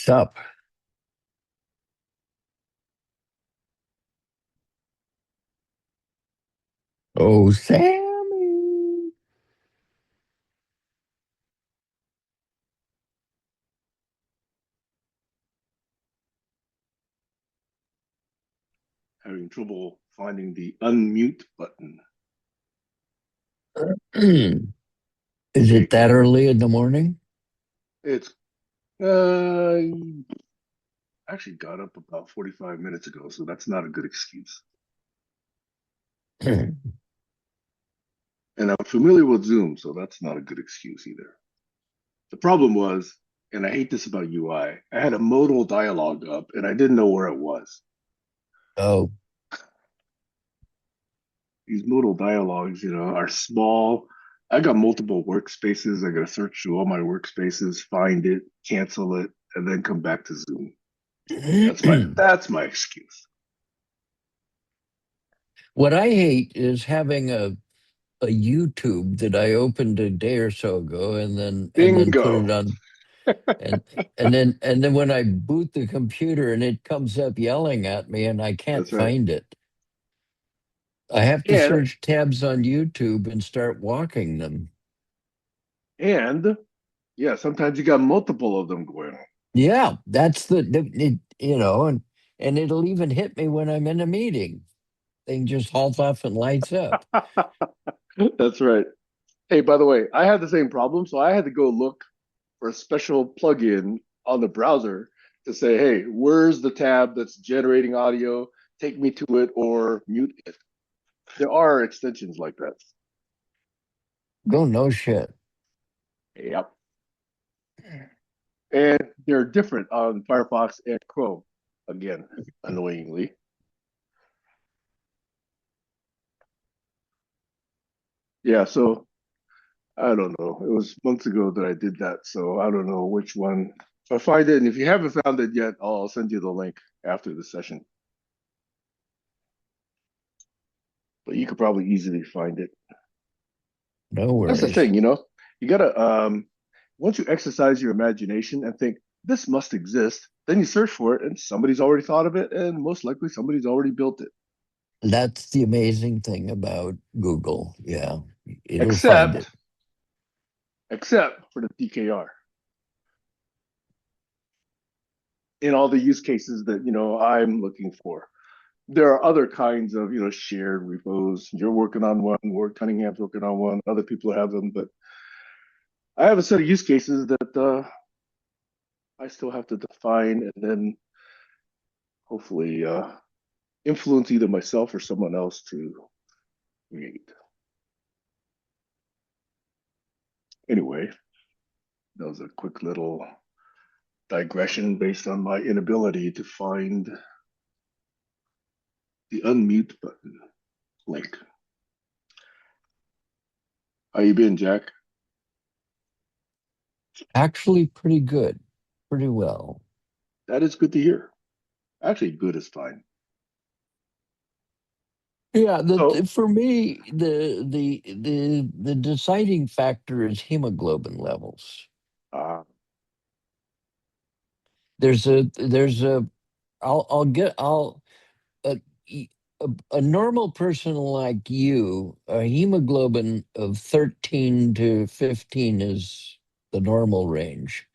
Sup? Oh, Sammy. Having trouble finding the unmute button. Is Hey, it that Kayla. early in the morning? It's uh actually got up about 45 minutes ago, so that's not a good excuse. And I'm familiar with Zoom, so that's not a good excuse either. The problem was, and I hate this about UI, I had a modal dialogue up and I didn't know where it was. Oh, These modal dialogues, are small. I got multiple workspaces. I got to search through all my workspaces, find it, cancel it, and then come back to Zoom. That's my excuse. what I hate is having a YouTube that I opened a day or so ago and then put Bingo. it on and then when I boot the computer and it comes up yelling at me and I can't That's right. find it. I have to And search tabs on YouTube and start walking them. and yeah, sometimes you got multiple of them going Yeah, that's and it'll even hit me when I'm in a meeting. Thing just halts off and lights up. on. That's right. Hey, by the way, I had the same problem, so I had to go look for a special plugin on the browser to say, hey, where's the tab that's generating audio? Take me to it or mute it. There are extensions like that. Go no shit. Yep. And they're different on Firefox and Chrome. Again, annoyingly. Yeah, so I don't know. It was months ago that I did that, so I don't know which one. If I find it, and if you haven't found it yet, I'll send you the link after the session. But you could probably easily find it. No That's the worries. thing, you gotta once you exercise your imagination and think this must exist, then you search for it, and somebody's already thought of it, and most likely somebody's already built it. That's the amazing thing about Google. Yeah, it'll find it. Except, except for the DKR in all the use cases that I'm looking for. There are other kinds of shared repos. You're working on one, Ward Cunningham's working on one, other people have them, but I have a set of use cases that I still have to define and then hopefully influence either myself or someone else to create. Anyway, that was a quick little digression based on my inability to find the unmute button link. How you been, Jack? Actually, pretty good, pretty well. That is good to hear. Actually, good is fine. Yeah, So, for me, the deciding factor is hemoglobin levels. uh, There's a I'll get I'll a, a normal person like you, a hemoglobin of 13 to 15 is the normal range.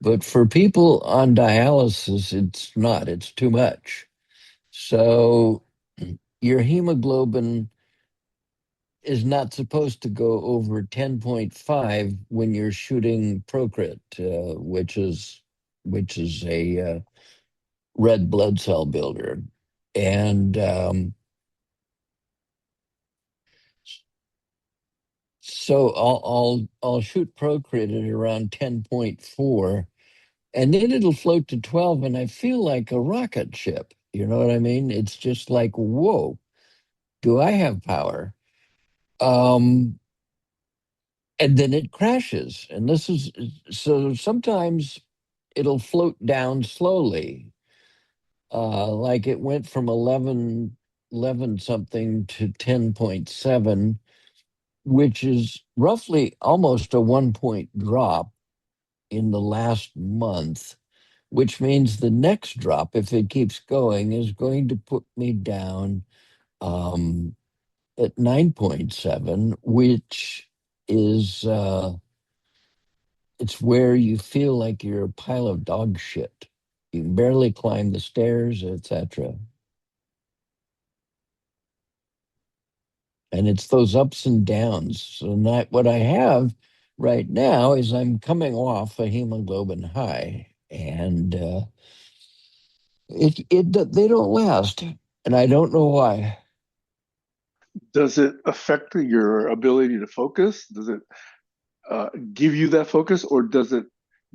But for people on dialysis, it's not, it's too much. So your hemoglobin is not supposed to go over 10.5 when you're shooting Procrit, which is a red blood cell builder. And so I'll shoot Procrit at around 10.4, and then it'll float to 12, and I feel like a rocket ship. You know what I mean? It's just like, whoa, do I have power? Um, and then it crashes. And this is so sometimes it'll float down slowly. Like it went from 11 something to 10.7, which is roughly almost a 1 point drop in the last month. which means the next drop, if it keeps going, is going to put me down um, at 9.7, which is it's where you feel like you're a pile of dog shit. You can barely climb the stairs, etc. And it's those ups and downs. So not what I have right now is I'm coming off a hemoglobin high, and they don't last, and I don't know why. Does it affect your ability to focus? Does it give you that focus, or does it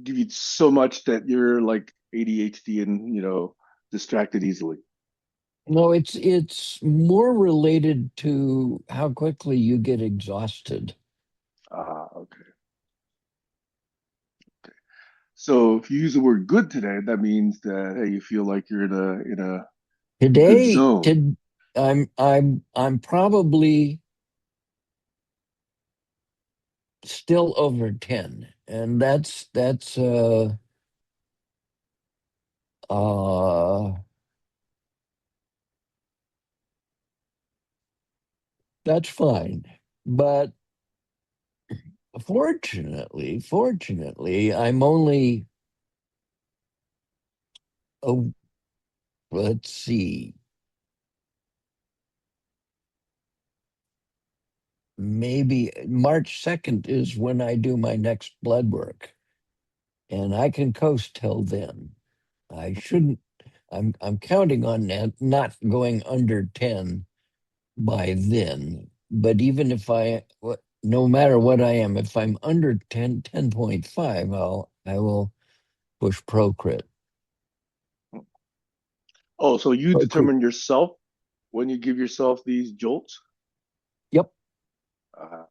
give you so much that you're like ADHD and distracted easily? No, it's more related to how quickly you get exhausted. Ah, okay. So if you use the word good today, that means that hey, you feel like you're in a good Today, zone. I'm probably still over 10, and uh that's fine. But fortunately, I'm only, oh, let's see, maybe March 2nd is when I do my next blood work, and I can coast till then. I shouldn't, I'm counting on that not going under 10 by then. But even if no matter what I am, if I'm under 10.5, I will push Procrit. Oh, so you Procrit. determine yourself when you give yourself these jolts? Yep. Ah,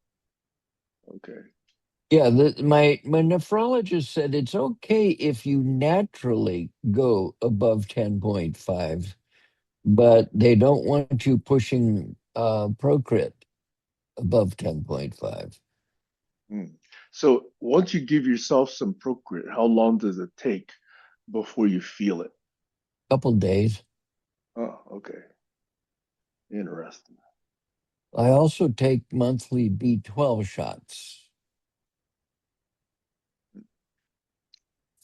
okay. Yeah, my nephrologist said it's okay if you naturally go above 10.5, but they don't want you pushing Procrit above 10.5. Hmm. So once you give yourself some Procrit, how long does it take before you feel it? Couple days. Oh, okay. Interesting. I also take monthly B12 shots.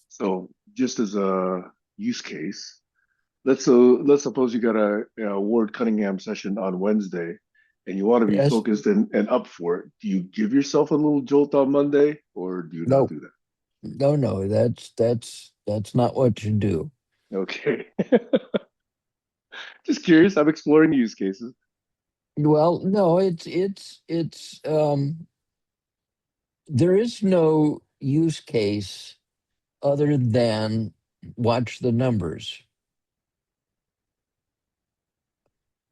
So just as a use case, let's suppose you got a Ward Cunningham session on Wednesday and you want to be Yes. focused and up for it. Do you give yourself a little jolt on Monday or do you not No, do that? no, that's not what you do. Okay. Just curious. I'm exploring use cases. Well, no, it's there is no use case other than watch the numbers.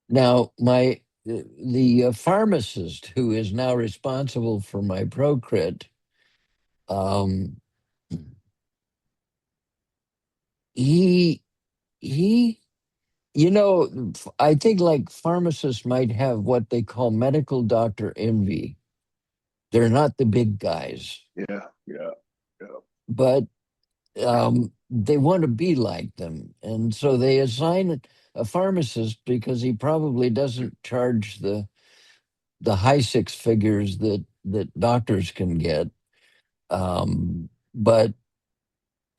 Now, the pharmacist who is now responsible for my Procrit, um, he he, I think like pharmacists might have what they call medical doctor envy. They're not the big guys, Yeah, yeah, yeah. but they want to be like them, and so they assign a pharmacist because he probably doesn't charge the high six figures that doctors can get. But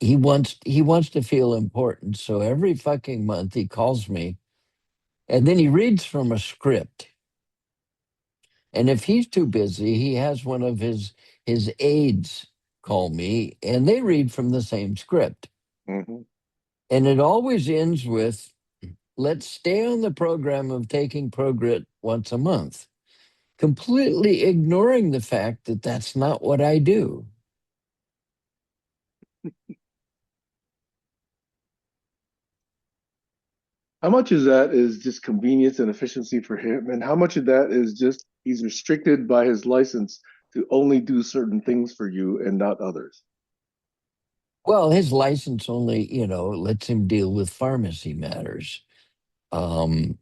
he wants to feel important. So every fucking month he calls me and then he reads from a script. And if he's too busy, he has one of his aides call me and they read from the same script. Hmm. And it always ends with, let's stay on the program of taking Progrit once a month, completely ignoring the fact that that's not what I do. How much of that is just convenience and efficiency for him, and how much of that is just he's restricted by his license to only do certain things for you and not others? Well, his license only, lets him deal with pharmacy matters. Um,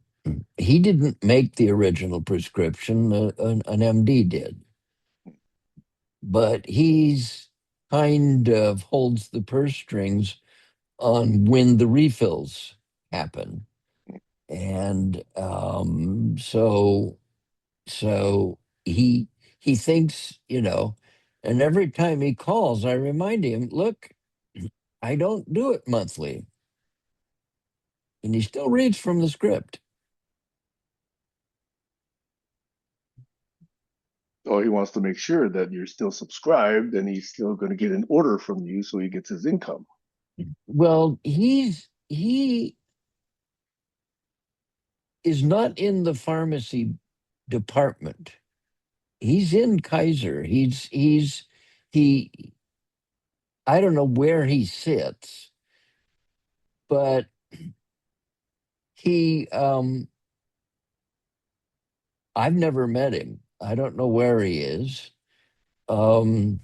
he didn't make the original prescription, an MD did, but he's kind of holds the purse strings on when the refills happen. And so he thinks, and every time he calls, I remind him, look, I don't do it monthly. And he still reads from the script. So he wants to make sure that you're still subscribed and he's still going to get an order from you so he gets his income. Well, he is not in the pharmacy department. He's in Kaiser. He I don't know where he sits, but he I've never met him. I don't know where he is. Um,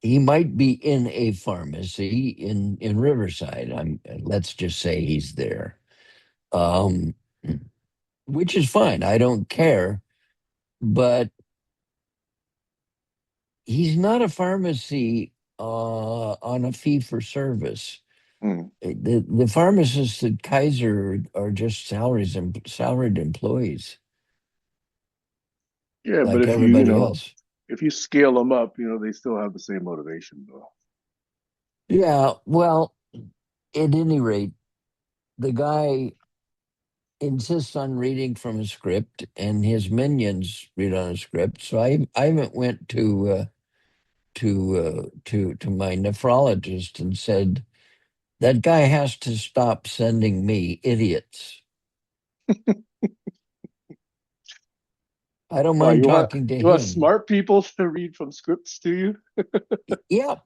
he might be in a pharmacy in Riverside. Let's just say he's there. Um, which is fine. I don't care, but he's not a pharmacy on a fee for service. Hmm. The pharmacists at Kaiser are just salaries and salaried employees Yeah, but like if you, everybody else. if you scale them up, they still have the same motivation though. Yeah, well, at any rate, the guy insists on reading from a script, and his minions read on a script. So I haven't went to my nephrologist and said that guy has to stop sending me idiots. I don't Wow, mind talking to you want him. smart people to read from scripts to you? Yeah,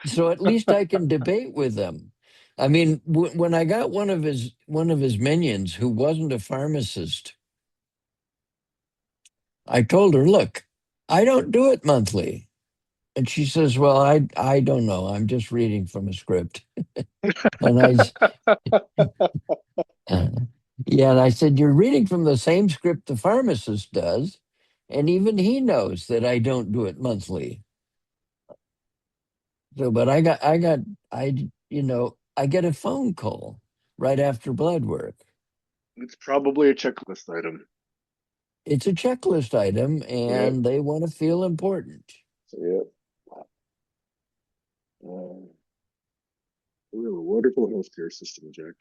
so at least I can debate with them. I mean, when I got one of his minions who wasn't a pharmacist, I told her, "Look, I don't do it monthly." And she says, "Well, I don't know. I'm just reading from a script." And uh, yeah, and I said, "You're reading from the same script the pharmacist does, and even he knows that I don't do it monthly." So, but I get a phone call right after blood work. It's probably a checklist item. It's a checklist item, Yeah. and they want to feel important. So, yeah. Um, we have a wonderful healthcare system, Jack.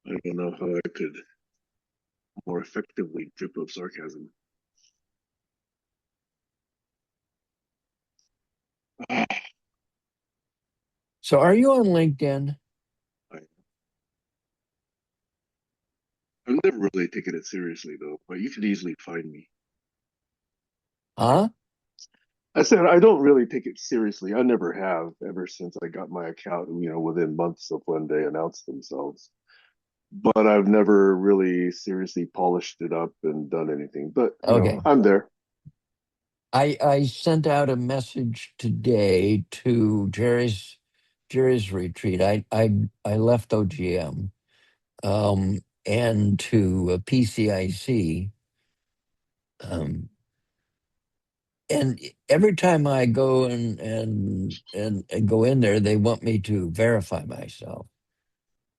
I don't know how I could more effectively drip of sarcasm. So, are you on LinkedIn? I've never really taken it seriously though, but you could easily find me. Huh? I said I don't really take it seriously. I never have ever since I got my account, within months of when they announced themselves. But I've never really seriously polished it up and done anything. But, Okay. I'm there. I sent out a message today to Jerry's retreat. I left OGM, and to PCIC. Um, and every time I go and go in there, they want me to verify myself,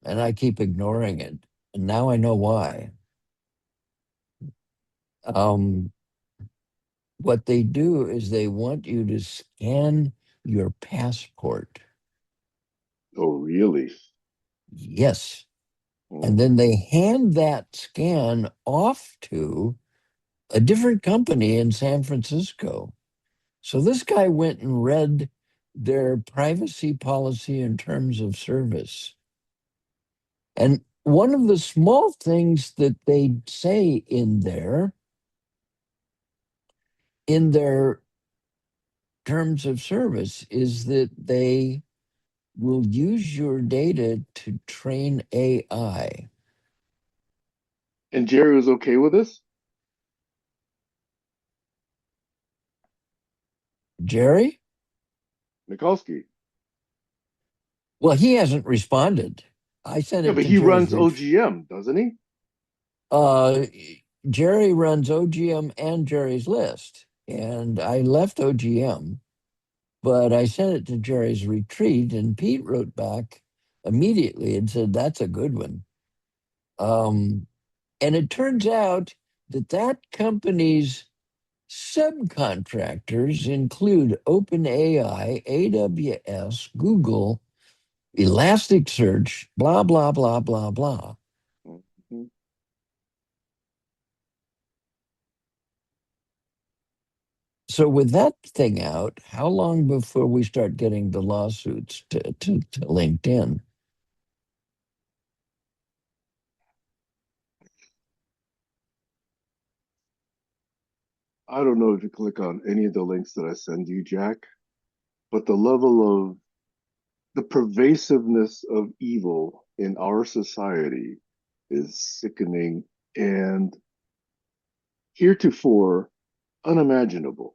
and I keep ignoring it. And now I know why. Um, what they do is they want you to scan your passport. Oh, really? Yes. And Hmm. then they hand that scan off to a different company in San Francisco. So this guy went and read their privacy policy in terms of service. And one of the small things that they say in their terms of service is that they will use your data to train AI. And Jerry was okay with this? Jerry? Mikulski. Well, he hasn't responded. I sent Yeah, it but to he Jerry's runs retreat. OGM, doesn't he? Uh, Jerry runs OGM and Jerry's List. And I left OGM, but I sent it to Jerry's Retreat, and Pete wrote back immediately and said, "That's a good one." Um, and it turns out that that company's subcontractors include OpenAI, AWS, Google, Elasticsearch, blah, blah, blah, blah, blah. Mhm. So with that thing out, how long before we start getting the lawsuits to LinkedIn? I don't know if you click on any of the links that I send you, Jack, but the level of the pervasiveness of evil in our society is sickening and heretofore unimaginable.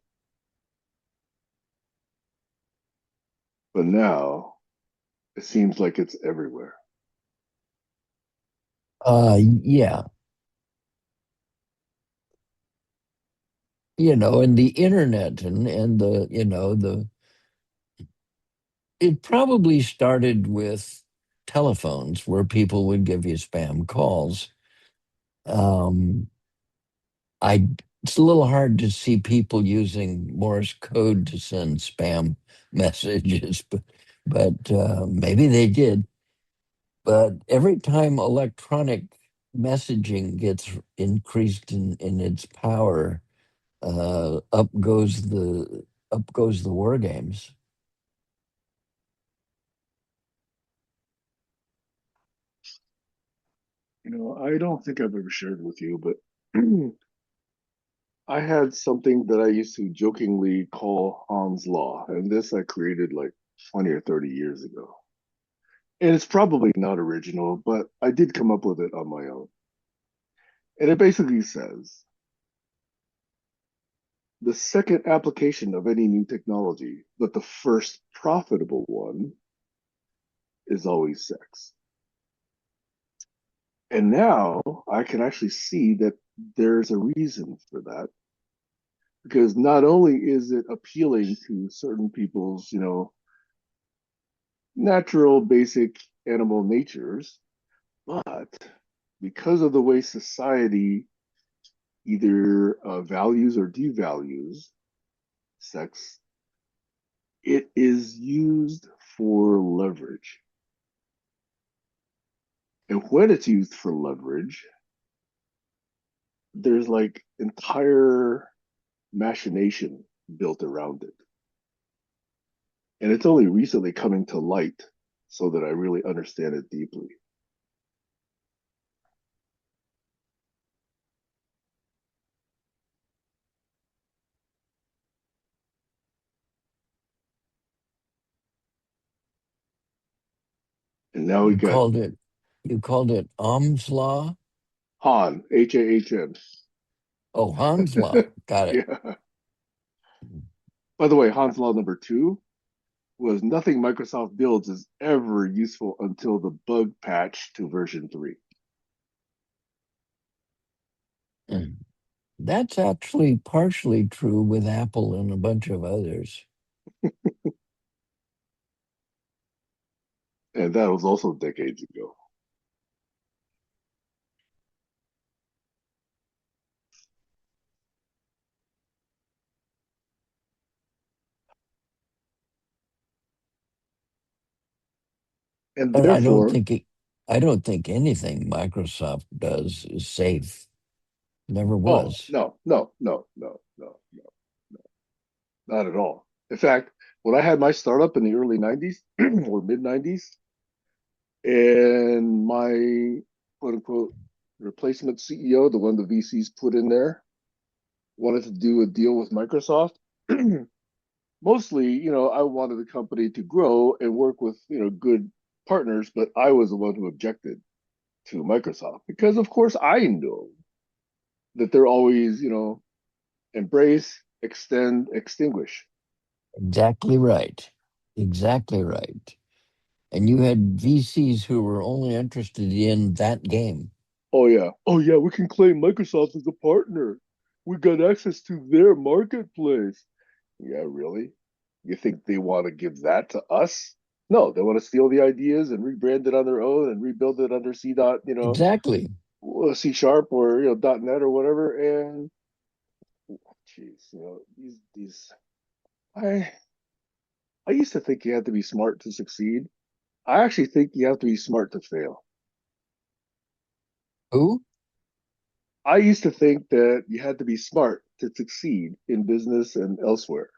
But now it seems like it's everywhere. Yeah, and the internet and the it probably started with telephones where people would give you spam calls. Um, I It's a little hard to see people using Morse code to send spam messages, but maybe they did. But every time electronic messaging gets increased in its power, up goes the war games. I don't think I've ever shared with you, but I had something that I used to jokingly call Hans Law, and this I created like 20 or 30 years ago. And it's probably not original, but I did come up with it on my own. And it basically says the second application of any new technology, but the first profitable one, is always sex. And now I can actually see that there's a reason for that because not only is it appealing to certain people's, natural basic animal natures, but because of the way society either values or devalues sex, it is used for leverage. And when it's used for leverage, there's like entire machination built around it. And it's only recently coming to light so that I really understand it deeply. And now we You got called it you called it Ohm's law? Han, Hahn. Oh, Hans law. Got it. Yeah. By the way, Han's Law number two was nothing Microsoft builds is ever useful until the bug patch to version 3. Mm. That's actually partially true with Apple and a bunch of others. And that was also decades ago. And And therefore, I don't think anything Microsoft does is safe. Never oh, was. no, no, no, no, no, no, no, not at all. In fact, when I had my startup in the early 90s or mid 90s, and my quote unquote replacement CEO, the one the VCs put in there, wanted to do a deal with Microsoft, mostly, I wanted the company to grow and work with, good partners, but I was the one who objected to Microsoft because, of course, I know that they're always, embrace, extend, extinguish. Exactly right. Exactly right. And you had VCs who were only interested in that game. Oh yeah, we can claim Microsoft as a partner. We got access to their marketplace. Yeah, really? You think they want to give that to us? No, they want to steal the ideas and rebrand it on their own and rebuild it under C dot, Exactly. C sharp or dot net or whatever. And geez, these I I used to think you had to be smart to succeed. I actually think you have to be smart to fail. Who? I used to think that you had to be smart to succeed in business and elsewhere.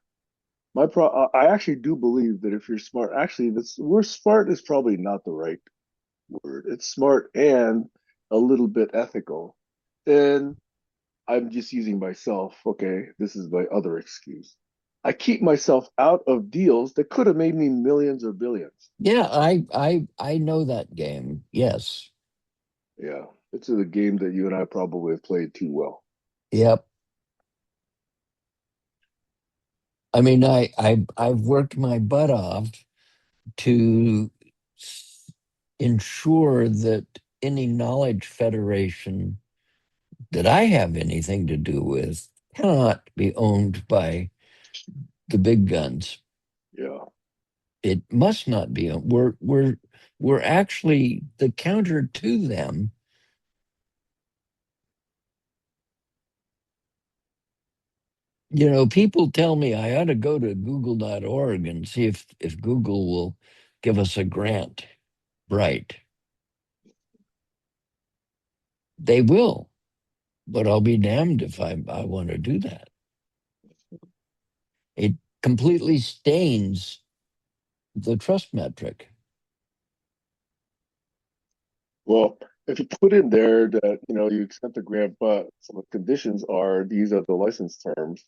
I actually do believe that if you're smart, actually, this word smart is probably not the right word. It's smart and a little bit ethical. And I'm just using myself. Okay, this is my other excuse. I keep myself out of deals that could have made me millions or billions. Yeah, I know that game. Yes. Yeah, it's a game that you and I probably have played too well. Yep. I mean, I've worked my butt off to ensure that any knowledge federation that I have anything to do with cannot be owned by the big guns. Yeah. It must not be. We're actually the counter to them. You know, people tell me I ought to go to google.org and see if Google will give us a grant. Right. They will, but I'll be damned if I want to do that. It completely stains the trust metric. Well, if you put in there that you accept the grant, but some of the conditions are these are the license terms,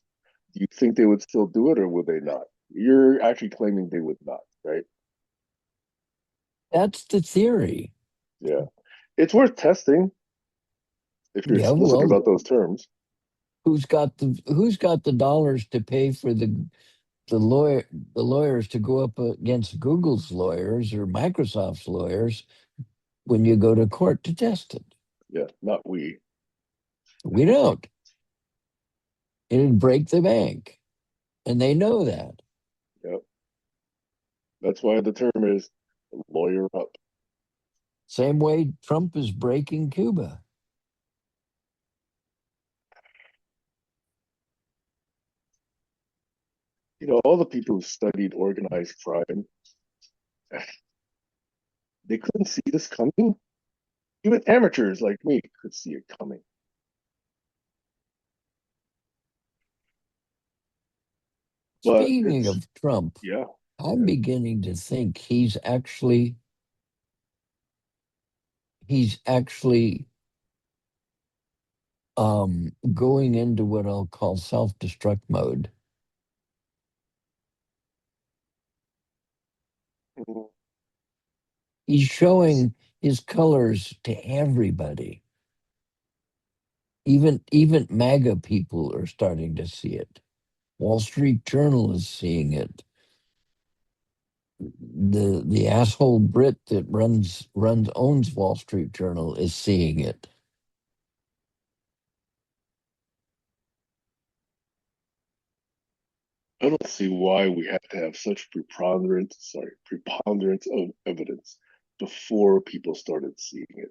do you think they would still do it or would they not? You're actually claiming they would not, right? That's the theory. Yeah. It's worth testing if you're Yeah, explicit well, about those terms. who's got the dollars to pay for the lawyer the lawyers to go up against Google's lawyers or Microsoft's lawyers when you go to court to test it? Yeah, not we. We don't. It'd break the bank, and they know that. Yep. That's why the term is lawyer up. Same way Trump is breaking Cuba. All the people who studied organized crime, they couldn't see this coming. Even amateurs like me could see it coming. But Speaking it's of Trump, yeah, I'm yeah. beginning to think he's actually going into what I'll call self-destruct mode. Mhm. He's showing his colors to everybody. Even MAGA people are starting to see it. Wall Street Journal is seeing it. The asshole Brit that owns Wall Street Journal is seeing it. I don't see why we have to have such preponderance of evidence before people started seeing it.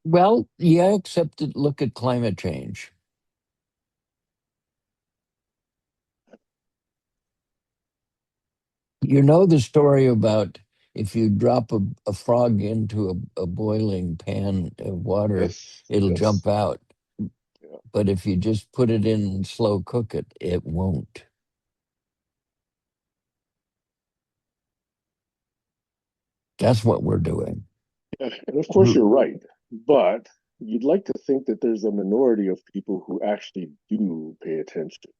Well, yeah, except that look at climate change. You know the story about if you drop a frog into a boiling pan of water, Yes, it'll yes, jump out. yeah. But if you just put it in and slow cook it, it won't. That's what we're doing. Yeah, and of course you're right, but you'd like to think that there's a minority of people who actually do pay attention.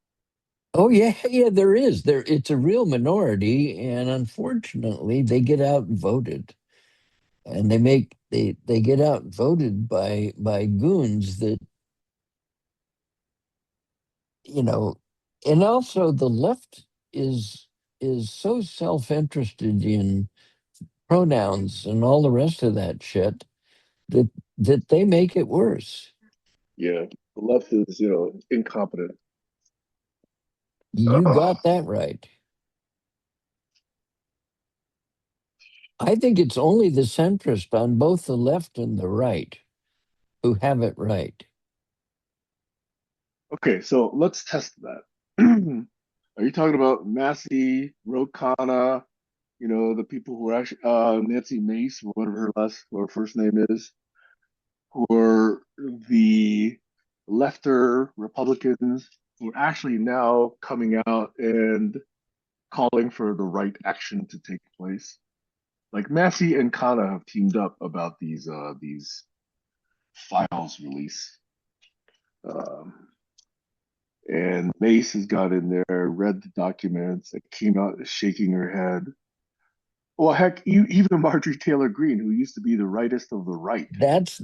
Oh yeah, yeah, there is. It's a real minority, and unfortunately, they get outvoted, and they get outvoted by goons that you know, and also the left is is so self-interested in pronouns and all the rest of that shit that that they make it worse. Yeah, the left is, incompetent. You got that right. I think it's only the centrist on both the left and the right who have it right. Okay, so let's test that. Are you talking about Massey, Ro Khanna, the people who are actually Nancy Mace, or whatever her first name is, who are the lefter Republicans who are actually now coming out and calling for the right action to take place? Like Massey and Khanna have teamed up about these files release. Um, and Mace has got in there, read the documents, and came out shaking her head. Well, heck, even Marjorie Taylor Greene, who used to be the rightest of the right. That's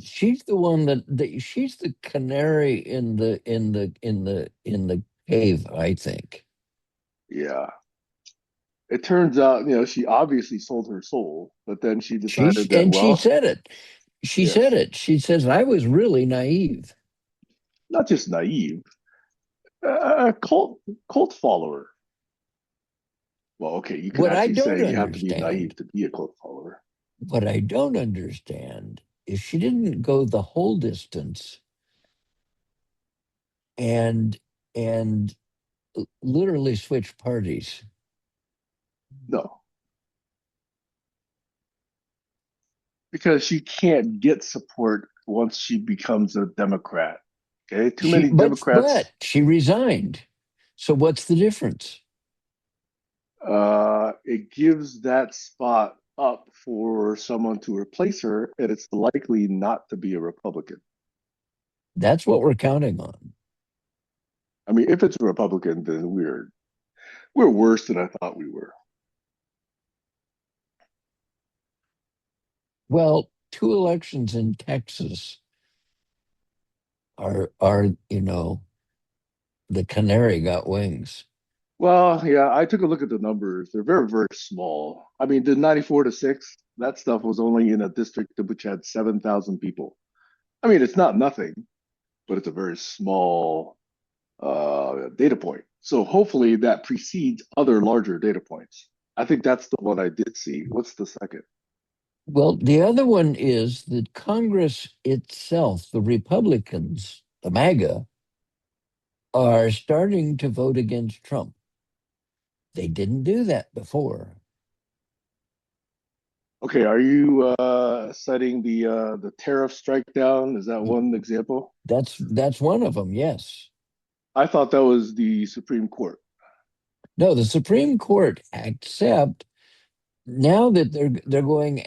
she's the one that she's the canary in the cave, I think. Yeah. It turns out, she obviously sold her soul, but then she She's decided that, and she well, said it. She said yes, it. She says, I was really naive. not just naive, a cult follower. Well, okay, you could What I actually say don't you have to be understand, naive to be a cult follower. what I don't understand is she didn't go the whole distance and and literally switch parties. No, because she can't get support once she becomes a Democrat. Okay, too She many but Democrats. she resigned. So what's the difference? It gives that spot up for someone to replace her, and it's likely not to be a Republican. That's what we're counting on. I mean, if it's a Republican, then we're worse than I thought we were. Well, two elections in Texas are the canary got wings. Well, yeah, I took a look at the numbers. They're very, very small. I mean, the 94 to 6, that stuff was only in a district which had 7,000 people. I mean, it's not nothing, but it's a very small data point. So hopefully that precedes other larger data points. I think that's the one I did see. What's the second? Well, the other one is that Congress itself, the Republicans, the MAGA, are starting to vote against Trump. They didn't do that before. Okay, are you citing the tariff strike down? Is that one example? That's one of them, yes. I thought that was the Supreme Court. No, the Supreme Court accept now that they're going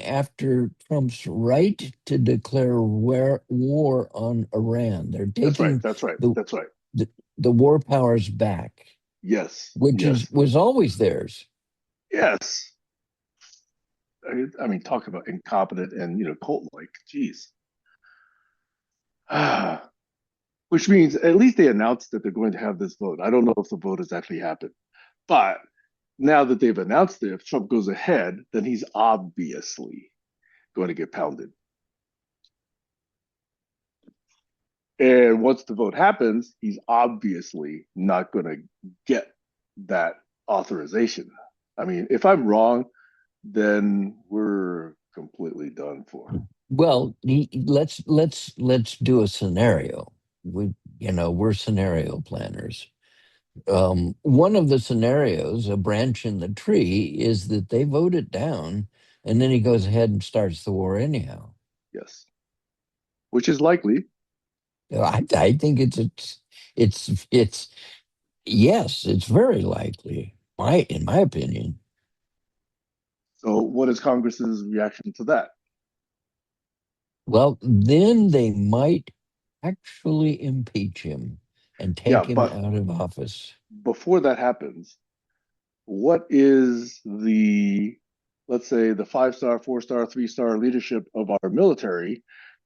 after Trump's right to declare war on Iran. They're That's right. taking That's right. the That's right. the, the war powers back, Yes. which is Yes. was always theirs. Yes. I mean, talk about incompetent and cult-like. Jeez. Which means at least they announced that they're going to have this vote. I don't know if the vote has actually happened, but now that they've announced it, if Trump goes ahead, then he's obviously going to get pounded. And once the vote happens, he's obviously not going to get that authorization. I mean, if I'm wrong, then we're completely done for. Well, let's do a scenario. We're scenario planners. One of the scenarios, a branch in the tree, is that they vote it down, and then he goes ahead and starts the war anyhow. Yes, which is likely. I think it's yes, it's very likely. In my opinion. So, what is Congress's reaction to that? Well, then they might actually impeach him and Yeah, take him but out of office. before that happens, what is let's say, the 5-star, 4-star, 3-star leadership of our military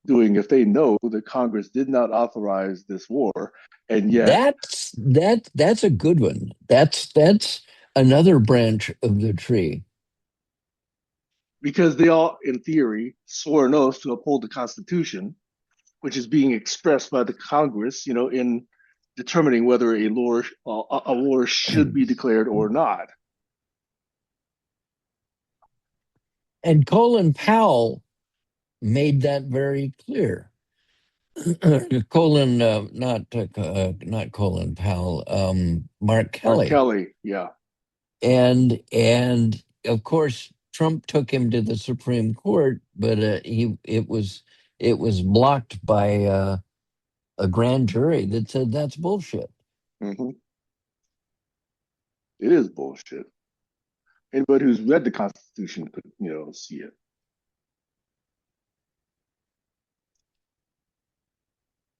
doing if they know that Congress did not authorize this war, and yet, That's a good one. That's another branch of the tree. because they all, in theory, swore an oath to uphold the Constitution, which is being expressed by the Congress, in determining whether a war should be declared or not. And Colin Powell made that very clear. Colin, not Colin Powell, Mark Mark Kelly, Kelly, yeah. and of course Trump took him to the Supreme Court, but it was blocked by a grand jury that said that's bullshit. Mm-hmm. It is bullshit. Anybody who's read the Constitution could, see it.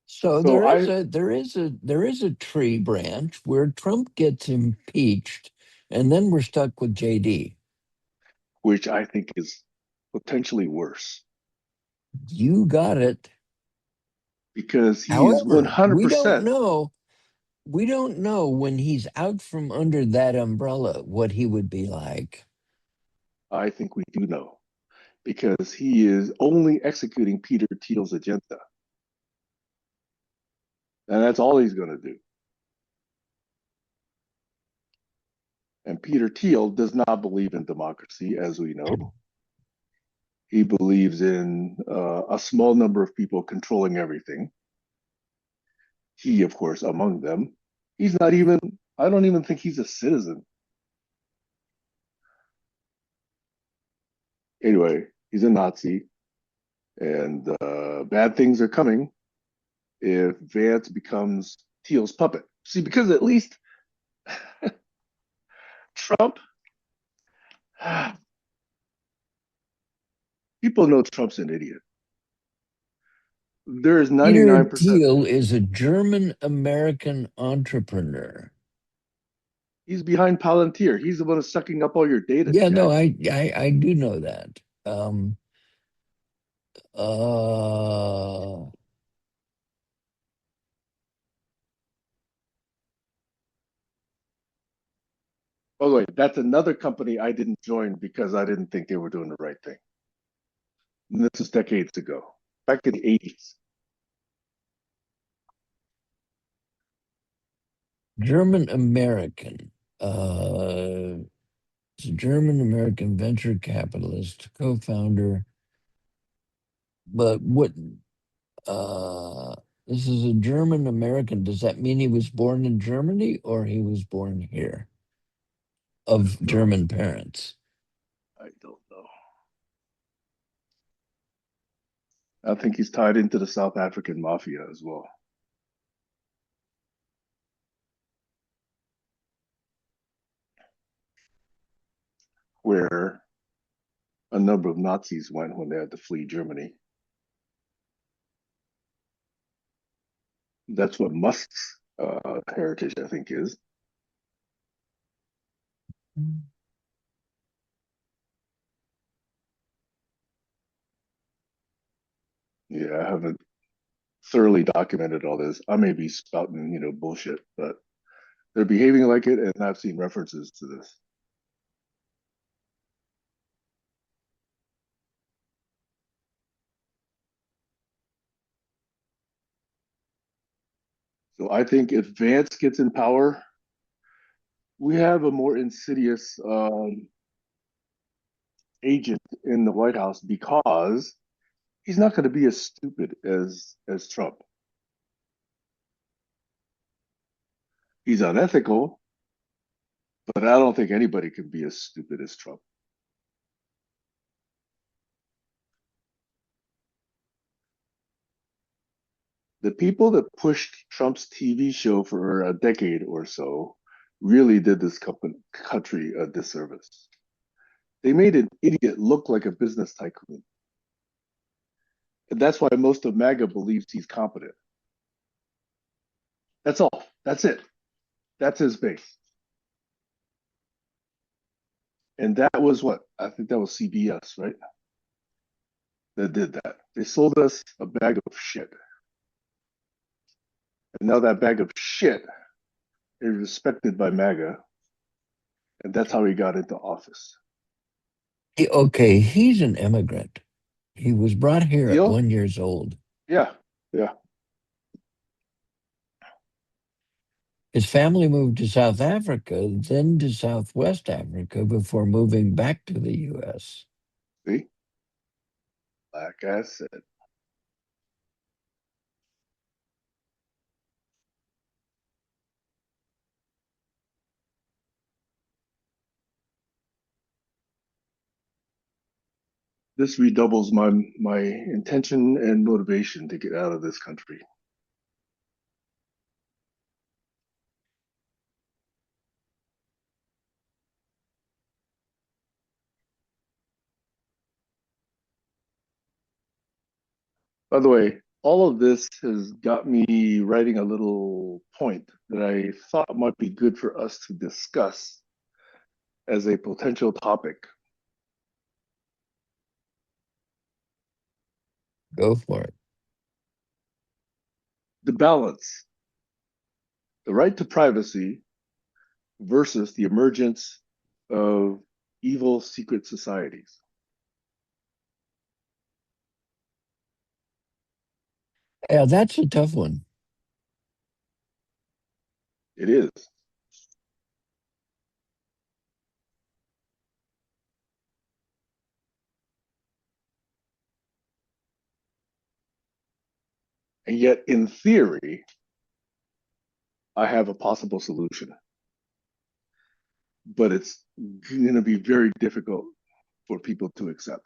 So So there is a tree branch where Trump gets impeached, and then we're stuck with JD. which I think is potentially worse You got it. because he is However, we don't 100%. know. We don't know when he's out from under that umbrella what he would be like. I think we do know because he is only executing Peter Thiel's agenda. And that's all he's going to do. And Peter Thiel does not believe in democracy, as we know. He believes in a small number of people controlling everything. He, of course, among them. He's not even, I don't even think he's a citizen. Anyway, he's a Nazi, and bad things are coming if Vance becomes Thiel's puppet. See, because at least Trump, people know Trump's an idiot. There is Peter 99%. Thiel is a German American entrepreneur. He's behind Palantir. He's the one who's sucking up all your data, Yeah, no, Jack. I do know that. Uh, By the way, that's another company I didn't join because I didn't think they were doing the right thing. And this is decades ago, back in the 80s. German American. Uh, it's a German American venture capitalist, co-founder. But what uh this is a German American. Does that mean he was born in Germany or he was born here I of don't know. German parents? I don't know. I think he's tied into the South African mafia as well, where a number of Nazis went when they had to flee Germany. That's what Musk's heritage, I think, is. Yeah, I haven't thoroughly documented all this. I may be spouting, bullshit, but they're behaving like it, and I've seen references to this. So I think if Vance gets in power, we have a more insidious agent in the White House because he's not going to be as stupid as Trump. He's unethical, but I don't think anybody can be as stupid as Trump. The people that pushed Trump's TV show for a decade or so really did this country a disservice. They made an idiot look like a business tycoon. And that's why most of MAGA believes he's competent. That's all. That's it. That's his base. And that was what? I think that was CBS, right? That did that. They sold us a bag of shit. And now that bag of shit is respected by MAGA. And that's how he got into office. Okay, he's an immigrant. He was brought here You at know? 1 years old. Yeah, yeah. His family moved to South Africa, then to Southwest Africa before moving back to the US. See, like I said, this redoubles my intention and motivation to get out of this country. By the way, all of this has got me writing a little point that I thought might be good for us to discuss as a potential topic. Go for it. The balance, the right to privacy versus the emergence of evil secret societies. Yeah, that's a tough one. It is. And yet, in theory, I have a possible solution, but it's going to be very difficult for people to accept.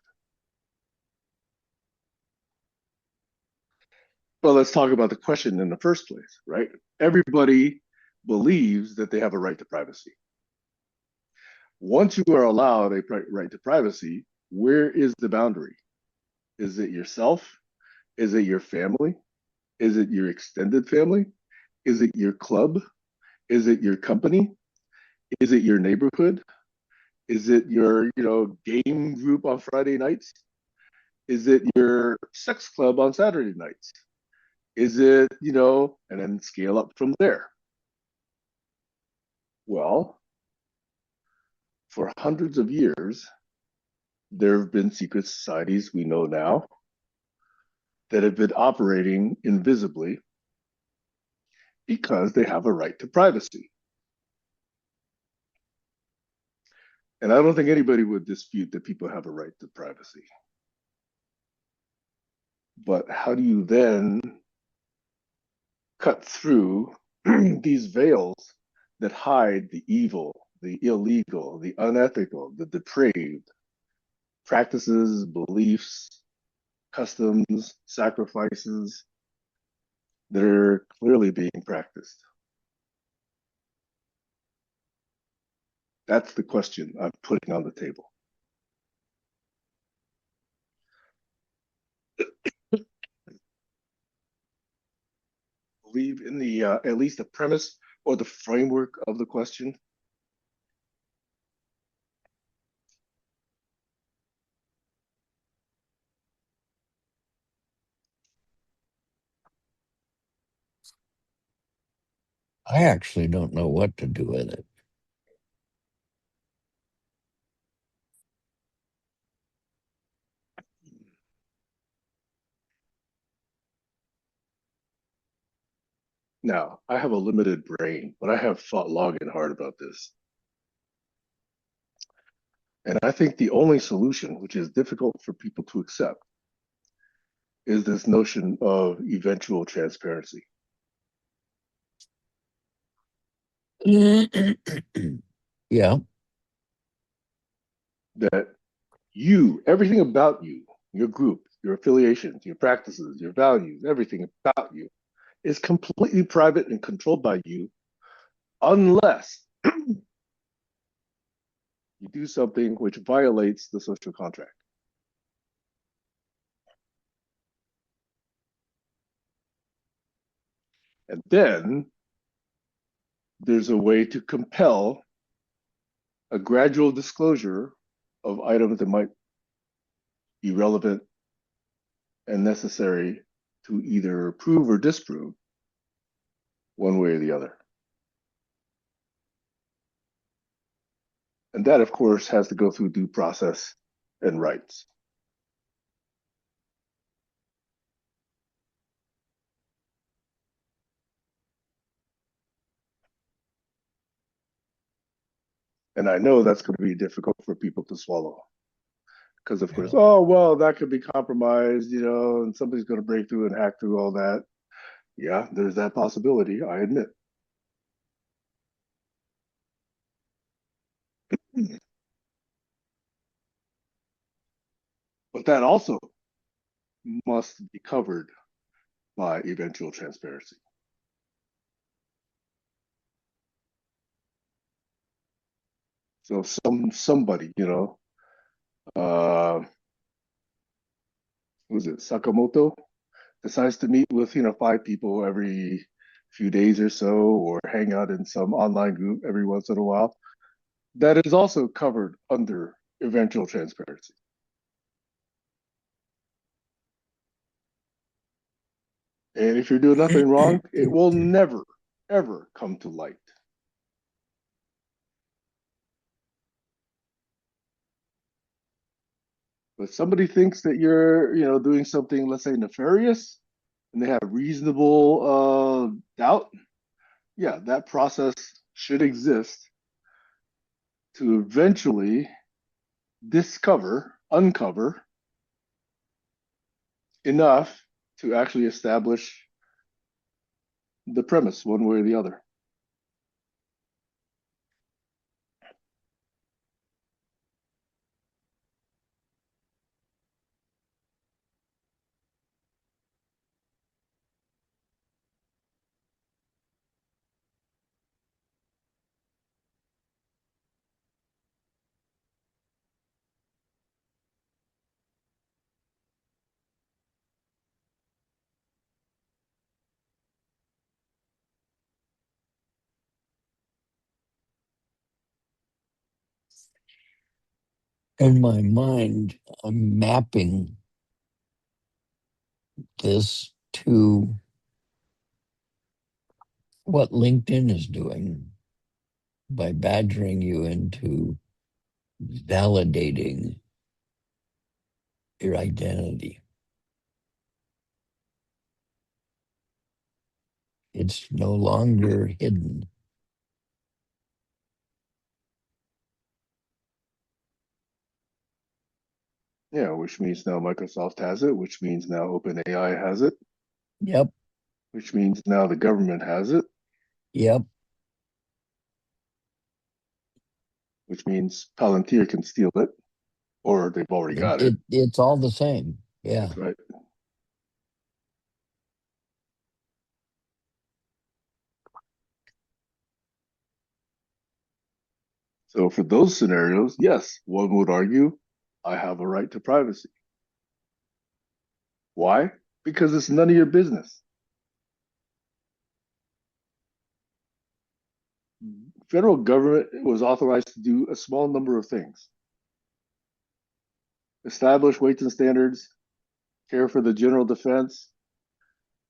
Well, let's talk about the question in the first place, right? Everybody believes that they have a right to privacy. Once you are allowed a right to privacy, where is the boundary? Is it yourself? Is it your family? Is it your extended family? Is it your club? Is it your company? Is it your neighborhood? Is it your, game group on Friday nights? Is it your sex club on Saturday nights? Is it, and then scale up from there. Well, for hundreds of years, there have been secret societies we know now that have been operating invisibly because they have a right to privacy. And I don't think anybody would dispute that people have a right to privacy. But how do you then cut through these veils that hide the evil, the illegal, the unethical, the depraved practices, beliefs, customs, sacrifices that are clearly being practiced? That's the question I'm putting on the table. Believe in the at least the premise or the framework of the question. I actually don't know what to do with it. Now, I have a limited brain, but I have thought long and hard about this. And I think the only solution, which is difficult for people to accept, is this notion of eventual transparency. Yeah. That you, everything about you, your group, your affiliations, your practices, your values, everything about you is completely private and controlled by you unless you do something which violates the social contract. And then there's a way to compel a gradual disclosure of items that might be relevant and necessary to either prove or disprove one way or the other. And that, of course, has to go through due process and rights. And I know that's going to be difficult for people to swallow because, of course, Yeah. oh, well, that could be compromised, and somebody's going to break through and hack through all that. Yeah, there's that possibility, I admit. But that also must be covered by eventual transparency. So somebody, uh, who's it, Sakamoto, decides to meet with, 5 people every few days or so, or hang out in some online group every once in a while. That is also covered under eventual transparency. And if you're doing nothing wrong, it will never, ever come to light. But somebody thinks that you're, doing something, let's say, nefarious, and they have reasonable doubt, yeah, that process should exist to eventually uncover enough to actually establish the premise one way or the other. In my mind, I'm mapping this to what LinkedIn is doing by badgering you into validating your identity. It's no longer hidden. Yeah, which means now Microsoft has it, which means now OpenAI has it, Yep, which means now the government has it, yep. which means Palantir can steal it, or they've already got it. It's all the same. Yeah. That's right. So for those scenarios, yes, one would argue I have a right to privacy. Why? Because it's none of your business. Federal government was authorized to do a small number of things: establish weights and standards, care for the general defense.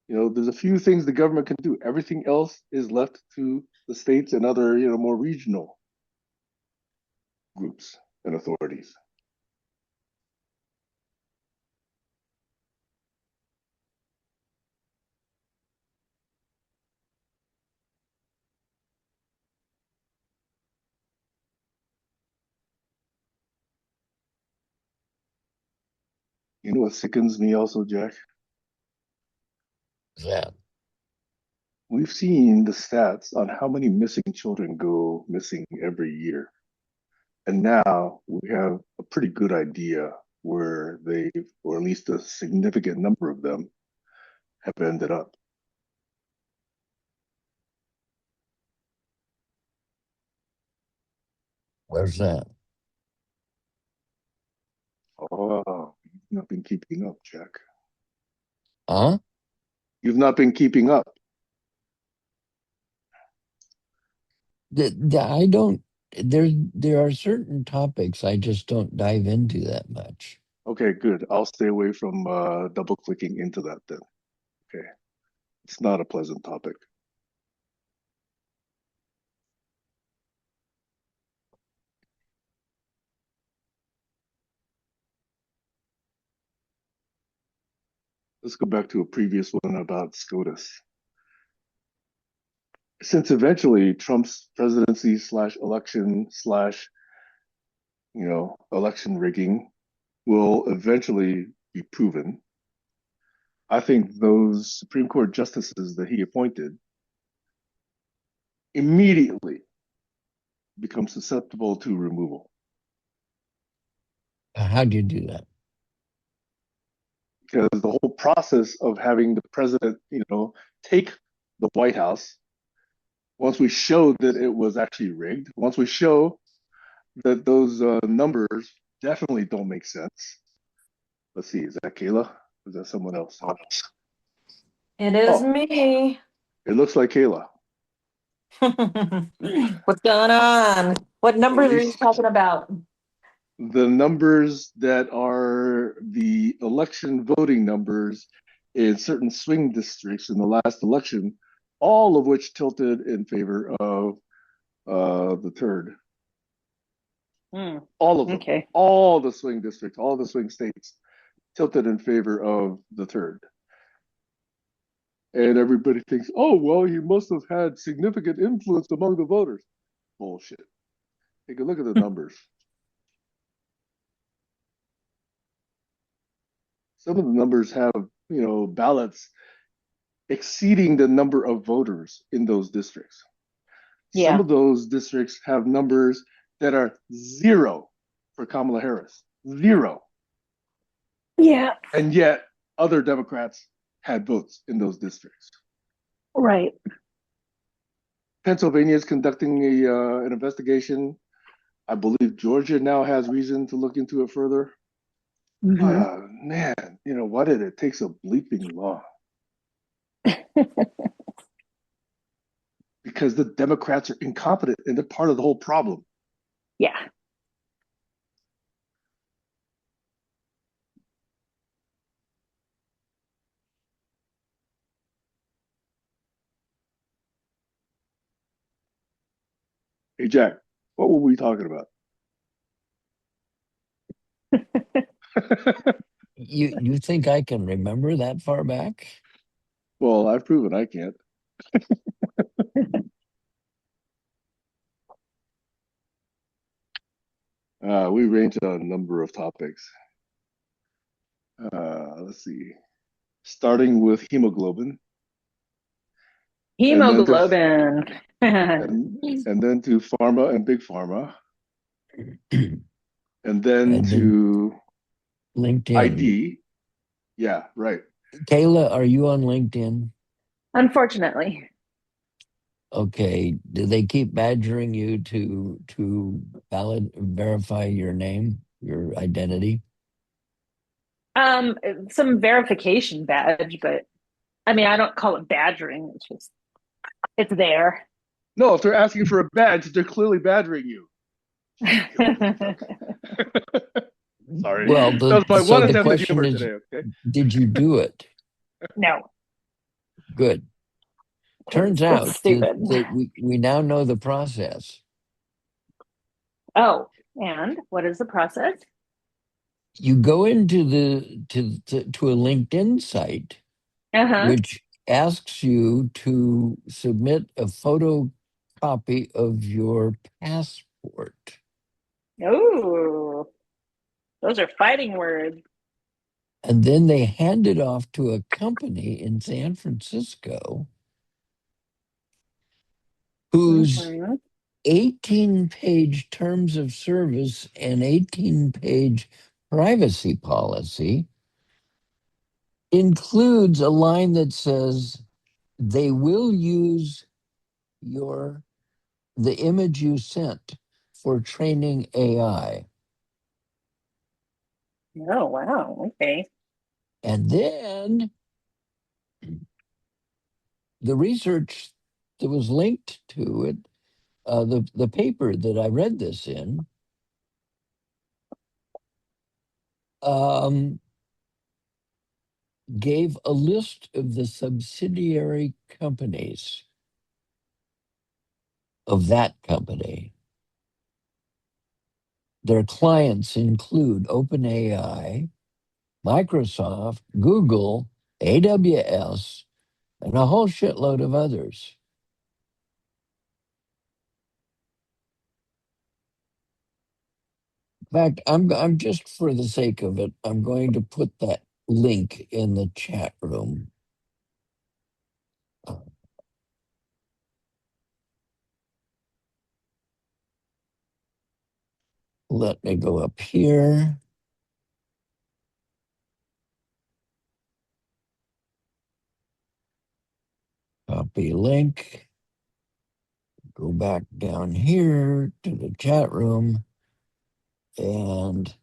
There's a few things the government can do. Everything else is left to the states and other, more regional groups and authorities. You know what sickens me also, Jack? That. We've seen the stats on how many missing children go missing every year. And now we have a pretty good idea where they, or at least a significant number of them, have ended up. Where's that? Oh, you've not been keeping up, Jack. Huh? You've not been keeping up. I don't. There are certain topics I just don't dive into that much. Okay, good. I'll stay away from double clicking into that then. Okay. It's not a pleasant topic. let's go back to a previous one about SCOTUS. Since eventually Trump's presidency slash election slash, election rigging will eventually be proven, I think those Supreme Court justices that he appointed immediately become susceptible to removal How do you do that? because the whole process of having the president, take the White House, once we show that it was actually rigged, once we show that those numbers definitely don't make sense. Let's see, is that Kayla? Is that someone else? It is Oh, me. it looks like Kayla. What's going on? What numbers are you These talking about? the numbers that are the election voting numbers in certain swing districts in the last election, all of which tilted in favor of the third. Hmm. All of them, Okay. all the swing districts, all the swing states tilted in favor of the third. And everybody thinks, oh, well, he must have had significant influence among the voters. Bullshit. Take a look at the numbers. Some of the numbers have, ballots exceeding the number of voters in those districts. Some Yeah. of those districts have numbers that are zero for Kamala Harris, zero. Yeah. And yet other Democrats had votes in those districts. Right. Pennsylvania is conducting an investigation. I believe Georgia now has reason to look into it further. Hmm. Man, why did it take so bleeping long? Because the Democrats are incompetent and they're part of the whole problem. Yeah. Hey, Jack, what were we talking about? You think I can remember that far back? Well, I've proven I can't. We range on a number of topics. Let's see. Starting with hemoglobin, and then to Hemoglobin. and then to pharma and big pharma, and then And then to LinkedIn. ID. Yeah, right. Kayla, are you on LinkedIn? Unfortunately. Okay. Do they keep badgering you to verify your name, your identity? Um, some verification badge, but I mean, I don't call it badgering. It's just it's there. No, if they're asking for a badge, they're clearly badgering you. Sorry, Well, that was my so one the attempt at question humor is, today. Okay. did you do it? No, Good. because Turns it's out that, stupid. we now know the process. Oh, and what is the process? You go into to a LinkedIn site, Uh-huh. which asks you to submit a photocopy of your passport. Oh, those are fighting words. And then they hand it off to a company in San Francisco whose Hmm. 18-page terms of service and 18-page privacy policy includes a line that says they will use your the image you sent for training AI. Oh, wow. Okay. And then the research that was linked to it, the paper that I read this in, um, gave a list of the subsidiary companies of that company. Their clients include OpenAI, Microsoft, Google, AWS, and a whole shitload of others. In fact, I'm just for the sake of it, I'm going to put that link in the chat room. Let me go up here. Copy link. Go back down here to the chat room. And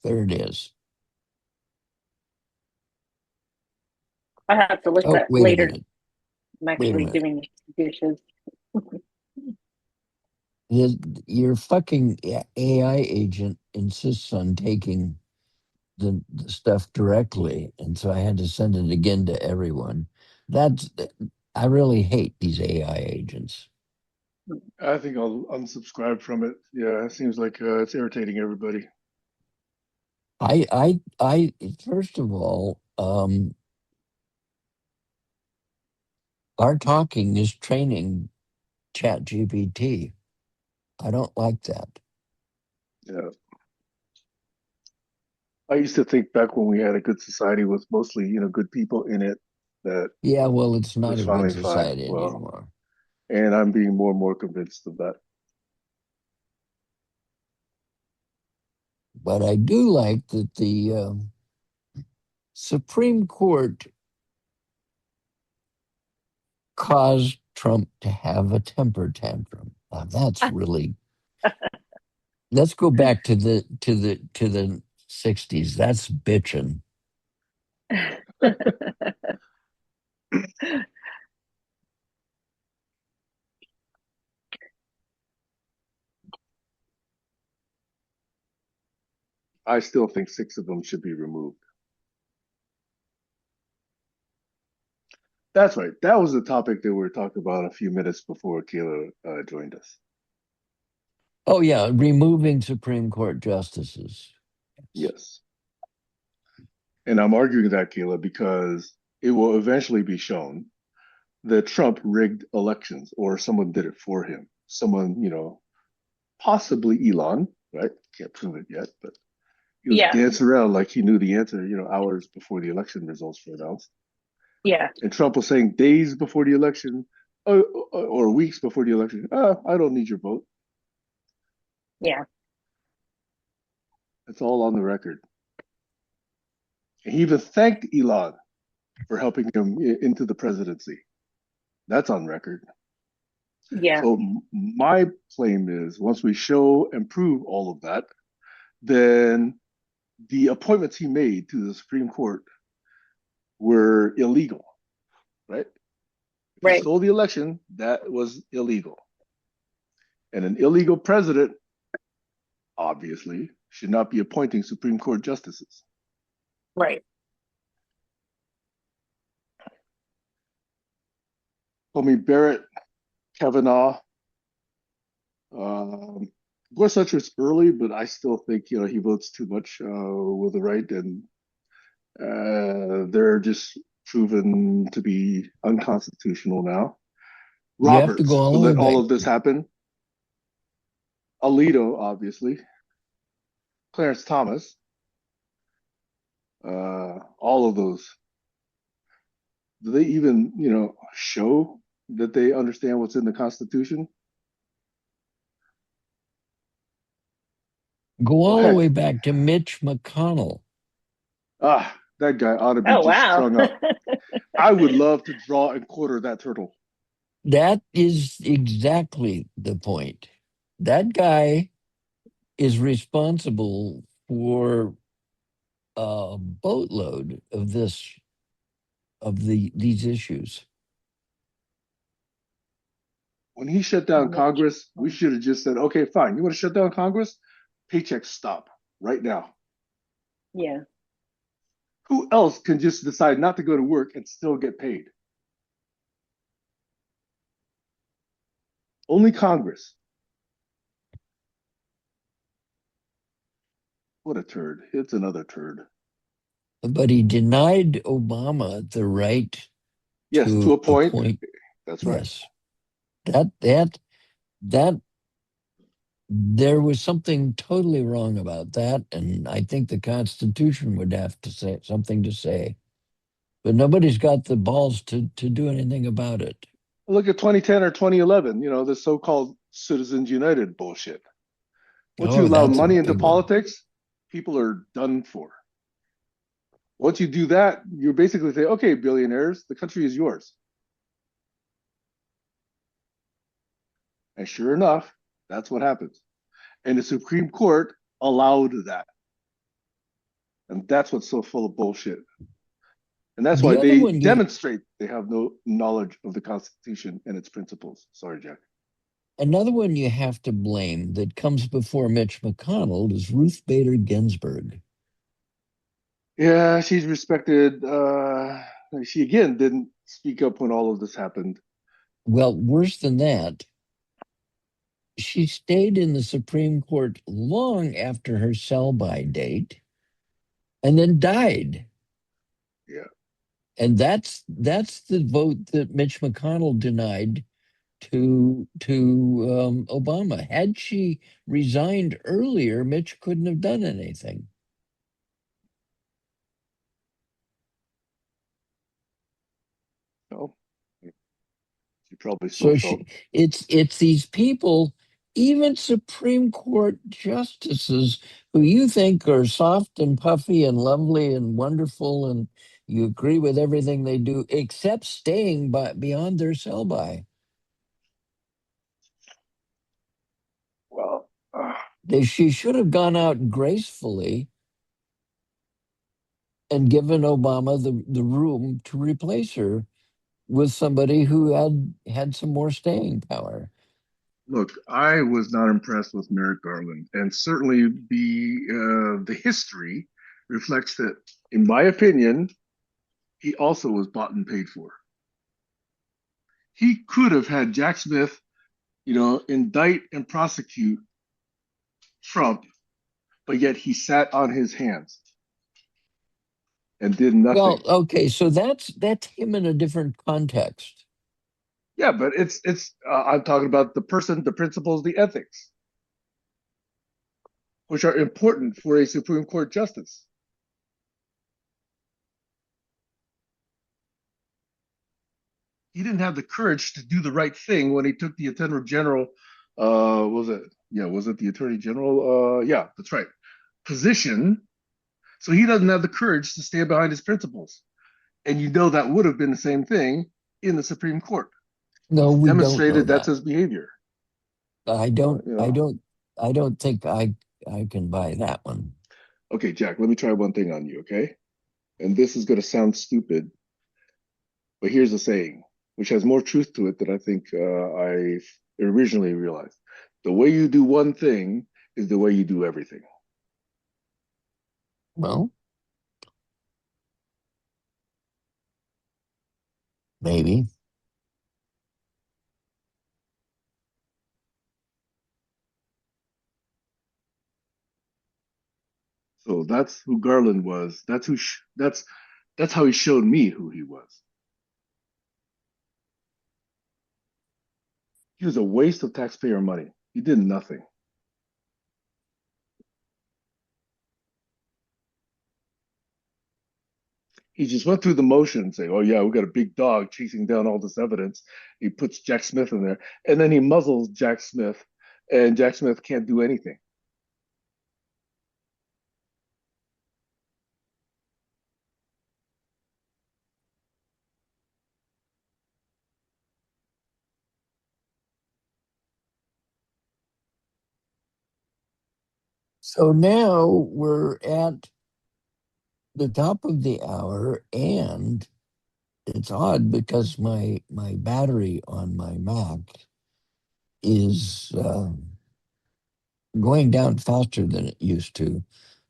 there it is. I have to look Oh, that wait a later. minute. I'm Wait a actually minute. doing dishes. Your fucking AI agent insists on taking the stuff directly, and so I had to send it again to everyone. That's I really hate these AI agents. I think I'll unsubscribe from it. Yeah, it seems like it's irritating everybody. I first of all, our talking is training Chat GPT. I don't like that. Yeah. I used to think back when we had a good society with mostly, good people in it, that Yeah, well, it's it not was a good finally fine. society Well, anymore. and I'm being more and more convinced of that. But I do like that the Supreme Court caused Trump to have a temper tantrum. Now that's really. Let's go back to the 60s. That's bitching. I still think 6 of them should be removed. That's right. That was the topic that we were talking about a few minutes before Kayla joined us. Oh yeah, removing Supreme Court justices. Yes. And I'm arguing that, Kayla, because it will eventually be shown that Trump rigged elections or someone did it for him. Someone, possibly Elon, right? Can't prove it yet, but he was Yeah, dancing around like he knew the answer, hours before the election results were announced. yeah, And Trump was saying days before the election, or weeks before the election, I don't need your vote. yeah, It's all on the record. And he even thanked Elon for helping him into the presidency. That's on record. yeah. So my claim is once we show and prove all of that, then the appointments he made to the Supreme Court were illegal, right? If he Right, stole the election, that was illegal. And an illegal president, obviously, should not be appointing Supreme Court justices. right. Comey Barrett, Kavanaugh, um, Gorsuch was early, but I still think he votes too much with the right, and they're just proven to be unconstitutional now. You have to go Roberts, all who the way let back. all of this happen. Alito, obviously. Clarence Thomas. All of those. Do they even, show that they understand what's in the Constitution? Go Well, all the way heck, back to Mitch McConnell. that guy ought to be Oh just wow. strung up. I would love to draw and quarter that turtle. That is exactly the point. That guy is responsible for a boatload of these issues. When he shut down Congress, we should have just said, okay, fine. You want to shut down Congress? Paychecks stop right now. Yeah, Who else can just decide not to go to work and still get paid? Only Congress. What a turd. It's another turd. but he denied Obama the right Yes, to to a point. appoint. That's right. Yes, that there was something totally wrong about that, and I think the Constitution would have to say something to say, but nobody's got the balls to do anything about it. Look at 2010 or 2011, the so-called Citizens United bullshit. Once you Oh, allow that's a money into big one. politics, people are done for. Once you do that, you basically say, okay, billionaires, the country is yours. And sure enough, that's what happens. And the Supreme Court allowed that. And that's what's so full of bullshit. And that's The why other they one you demonstrate they have no knowledge of the Constitution and its principles. Sorry, Jack. Another one you have to blame that comes before Mitch McConnell is Ruth Bader Ginsburg. Yeah, she's respected. She again didn't speak up when all of this happened. Well, worse than that, she stayed in the Supreme Court long after her sell-by date and then died. Yeah. And that's the vote that Mitch McConnell denied to Obama. Had she resigned earlier, Mitch couldn't have done anything. No, she probably still So felt. it's these people, even Supreme Court justices, who you think are soft and puffy and lovely and wonderful, and you agree with everything they do, except staying beyond their sell by. Well, She should have gone out gracefully and given Obama the room to replace her with somebody who had some more staying power. look, I was not impressed with Merrick Garland, and certainly the history reflects that, in my opinion, he also was bought and paid for. He could have had Jack Smith, indict and prosecute Trump, but yet he sat on his hands and did Well, nothing. okay, so that's him in a different context. Yeah, but it's I'm talking about the person, the principles, the ethics, which are important for a Supreme Court justice. He didn't have the courage to do the right thing when he took the Attorney General. Was it? Yeah, was it the Attorney General? Yeah, that's right. Position. So he doesn't have the courage to stand behind his principles, and that would have been the same thing in the Supreme Court. No, He's we don't know demonstrated that's that. his behavior. I Uh, don't you I know. don't I don't think I can buy that one. Okay, Jack. Let me try one thing on you. Okay, and this is going to sound stupid, but here's a saying which has more truth to it than I think I originally realized. The way you do one thing is the way you do everything. Well, maybe. So that's who Garland was. That's how he showed me who he was. He was a waste of taxpayer money. He did nothing. He just went through the motion saying, "Oh yeah, we got a big dog chasing down all this evidence." He puts Jack Smith in there, and then he muzzles Jack Smith, and Jack Smith can't do anything. So now we're at the top of the hour, and it's odd because my battery on my Mac is going down faster than it used to.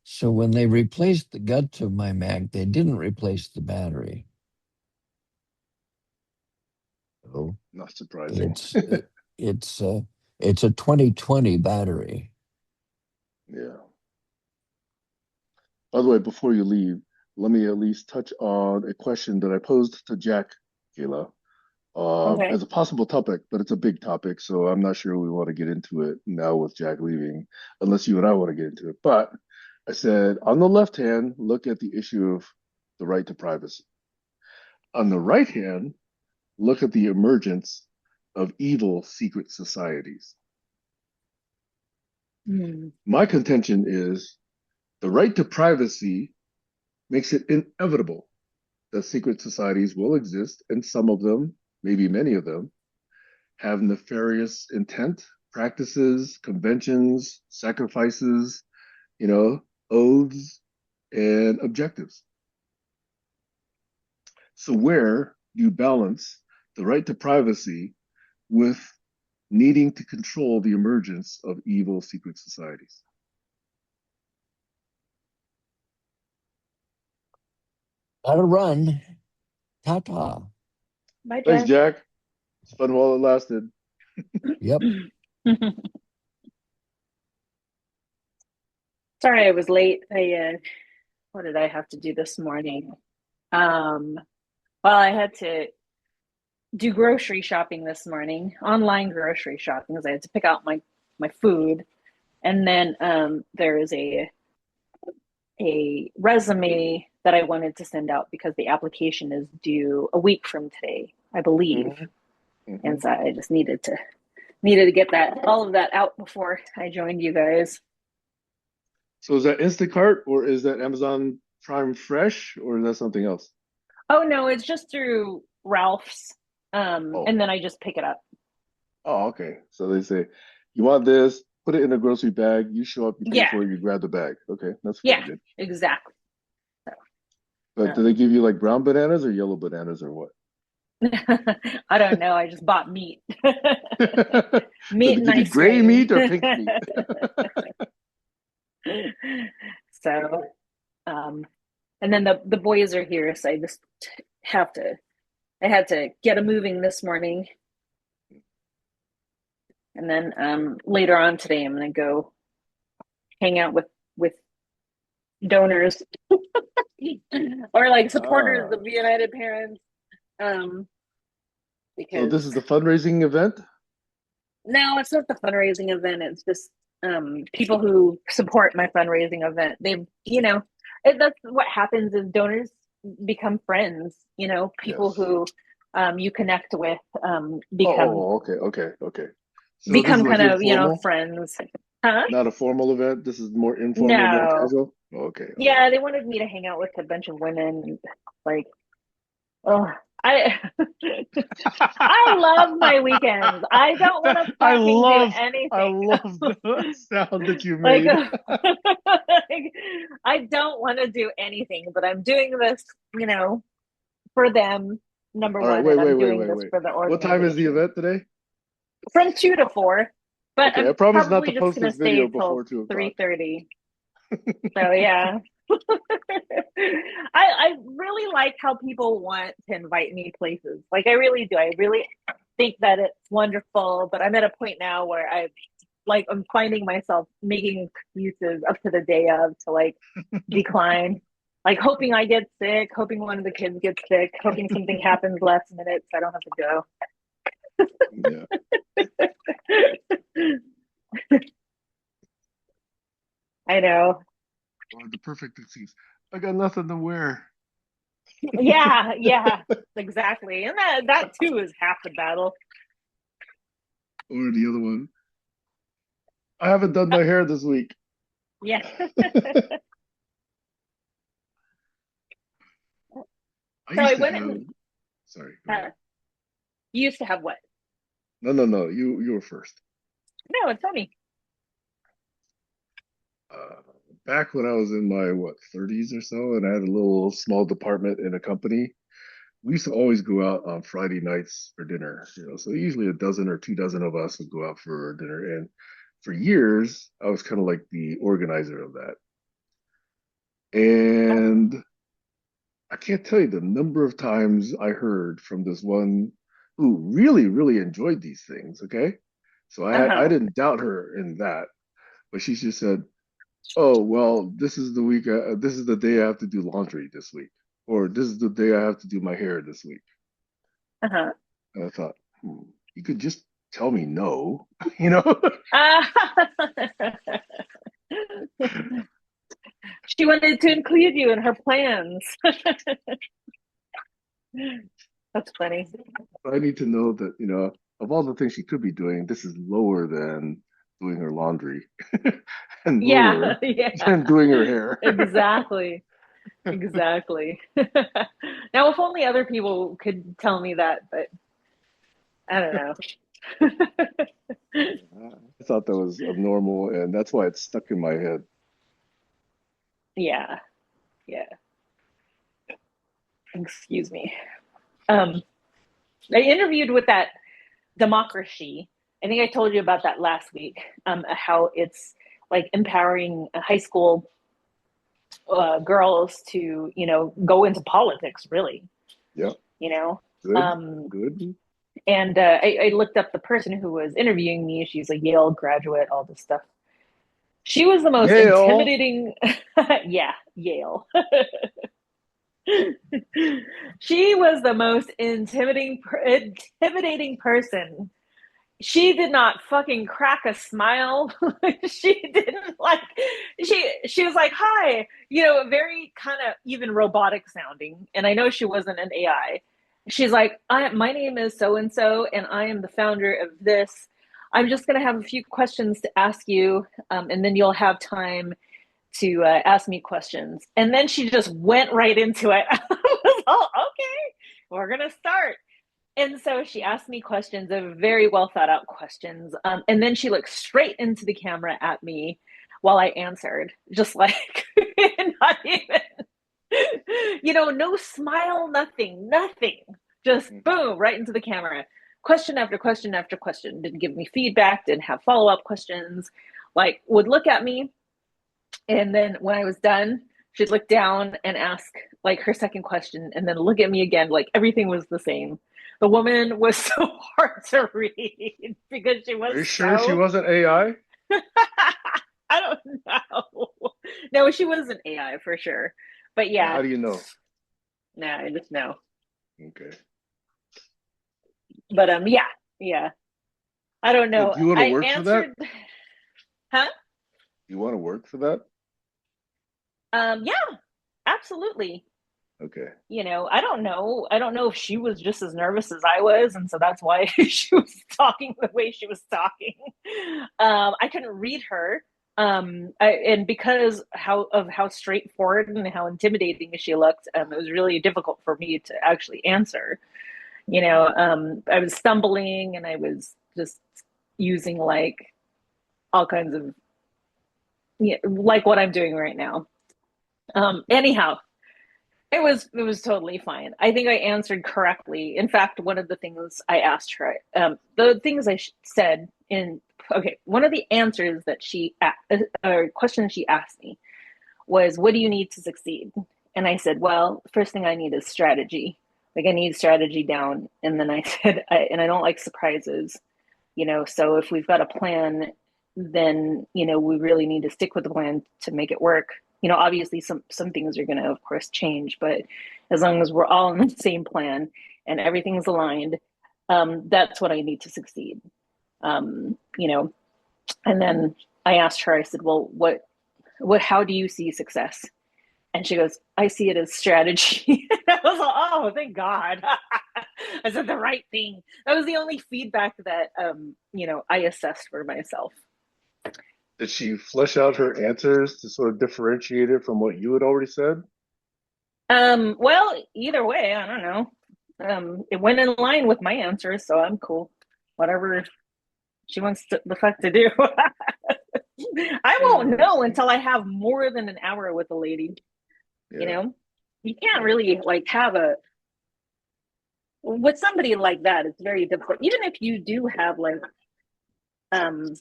So when they replaced the guts of my Mac, they didn't replace the battery. So Not surprising. it's it's uh, it's a 2020 battery. Yeah. By the way, before you leave, let me at least touch on a question that I posed to Jack, Kayla, Okay. as a possible topic, but it's a big topic, so I'm not sure we want to get into it now with Jack leaving, unless you and I want to get into it. But I said, on the left hand, look at the issue of the right to privacy. On the right hand, look at the emergence of evil secret societies. Hmm. My contention is the right to privacy makes it inevitable that secret societies will exist, and some of them, maybe many of them, have nefarious intent, practices, conventions, sacrifices, you know, oaths, and objectives. So, where do you balance the right to privacy with needing to control the emergence of evil secret societies? Gotta run. Ta ta. Bye, Thanks, Jack. Jack. It's fun while it lasted. Yep. Sorry I was late. What did I have to do this morning? Um, well, I had to do grocery shopping this morning, online grocery shopping, because I had to pick out my food. And then there is a resume that I wanted to send out because the application is due a week from today, I believe. Mm-hmm. Mm-hmm. And so I just needed to get that all of that out before I joined you guys. So is that Instacart or is that Amazon Prime Fresh or is that something else? Oh no, it's just through Ralph's. Oh, And then I just pick it up. oh, okay. So they say, you want this, put it in a grocery bag, you show up, you pay Yeah, for it, you grab the bag. Okay, that's yeah, pretty good. exactly. So, But do they um, give you like brown bananas or yellow bananas or what? I don't know. I just bought meat, Do meat they and give you ice gray cream. meat or pink meat? So, um, and then the boys are here, so I just have to. I had to get them moving this morning, and then later on today, I'm gonna go hang out with donors or like supporters Ah, of United Parents. Um, so because this is the fundraising event? no, it's not the fundraising event. It's just people who support my fundraising event. That's what happens is donors become friends. People Yes. who you connect with Oh, become okay, okay, okay. So this is become like kind of informal, friends. Huh? not a formal event. This is more informal, more No. casual. Okay, all right. Yeah, they wanted me to hang out with a bunch of women. And, like, oh, I I love my weekends. I don't want to I fucking do love, I anything. love the sound that you Like, made. like, I don't want to do anything, but I'm doing this, for them, number All right, one, wait, and wait, I'm wait, doing wait, this wait. for the What time is the organization event today? from 2 to 4. But Okay, I I'm promise not to probably just post gonna this video stay till before 2 o'clock. 3:30. So yeah. I really like how people want to invite me places. Like I really do. I really think that it's wonderful, but I'm at a point now where I'm finding myself making excuses up to the day of to like decline. Like hoping I get sick, hoping one of the kids gets sick, hoping something happens last minute so I don't have to Yeah. go. I know. Or the perfect excuse. I got nothing to wear. Yeah, yeah, exactly. And that too is half the battle. Or the other one. I haven't done my hair this week. Yeah. I So I used to went have. and Sorry, go ahead. uh, you used to have what? No, no, no. You were first. No, it's funny. Uh, Back when I was in my what 30s or so, and I had a little small department in a company. We used to always go out on Friday nights for dinner. So usually a dozen or 2 dozen of us would go out for dinner. And for years, I was kind of like the organizer of that. Oh, And I can't tell you the number of times I heard from this one who really, really enjoyed these things. Okay. So I uh-huh. didn't doubt her in that, but she just said, Oh, well, this is the week. This is the day I have to do laundry this week, or this is the day I have to do my hair this week. Uh-huh. And I thought, you could just tell me no, you know? Uh, she wanted to include you in her plans. That's funny. I need to know that, of all the things she could be doing, this is lower than doing her laundry and Yeah, lower yeah, than doing her hair. exactly. Exactly. Now, if only other people could tell me that, but I don't know. I thought that was abnormal, and that's why it's stuck in my head. Yeah, yeah. Excuse me. Um, I interviewed with that democracy. I think I told you about that last week. How it's like empowering high school girls to, go into politics, really. Yep. You know, Good. um, Good. and I looked up the person who was interviewing me. She's a Yale graduate, all this stuff. She was the most Yale. intimidating. Yeah, Yale. She was the most intimidating person. She did not fucking crack a smile. She didn't like. She was like, "Hi," very kind of even robotic sounding. And I know she wasn't an AI. She's like, "My name is so and so, and I am the founder of this. I'm just gonna have a few questions to ask you, and then you'll have time to ask me questions." And then she just went right into it. I was all, okay, we're going to start. And so she asked me questions, very well thought out questions. And then she looked straight into the camera at me while I answered, just like, not even, no smile, nothing, nothing. Just boom, right into the camera. Question after question after question. Didn't give me feedback, didn't have follow up questions. Like, would look at me, and then when I was done, she'd look down and ask like her second question and then look at me again. Like everything was the same. The woman was so hard to read because she Are was you sure she so. wasn't AI? I don't know. No, she was an AI for sure. But How yeah, do you know? nah, I just know. Okay. But yeah, yeah. I don't So know. do you want to I work for that? answered, huh? You want to work for that? Yeah, absolutely. Okay. I don't know. I don't know if she was just as nervous as I was, and so that's why she was talking the way she was talking. I couldn't read her, and because how straightforward and how intimidating she looked, it was really difficult for me to actually answer. I was stumbling and I was just using like all kinds of, like what I'm doing right now. Anyhow, it was totally fine. I think I answered correctly. In fact, one of the things I asked her, the things I said in okay, one of the answers that or questions she asked me was, "What do you need to succeed?" And I said, "Well, first thing I need is strategy. Like I need strategy down." And then I said, "And I don't like surprises. So if we've got a plan, then we really need to stick with the plan to make it work. Obviously some things are going to of course change, but as long as we're all on the same plan and everything's aligned, that's what I need to succeed." um, you know and then I asked her, I said, "Well, how do you see success?" And she goes, "I see it as strategy." I was like, "Oh, thank God." I said the right thing. That was the only feedback that I assessed for myself. Did she flesh out her answers to sort of differentiate it from what you had already said? Well, either way, I don't know. It went in line with my answers, so I'm cool. Whatever she wants the fuck to do. I won't know Interesting. until I have more than an hour with a lady. You Yeah. know, you can't Yeah. really like have a with somebody like that. It's very difficult. Even if you do have like um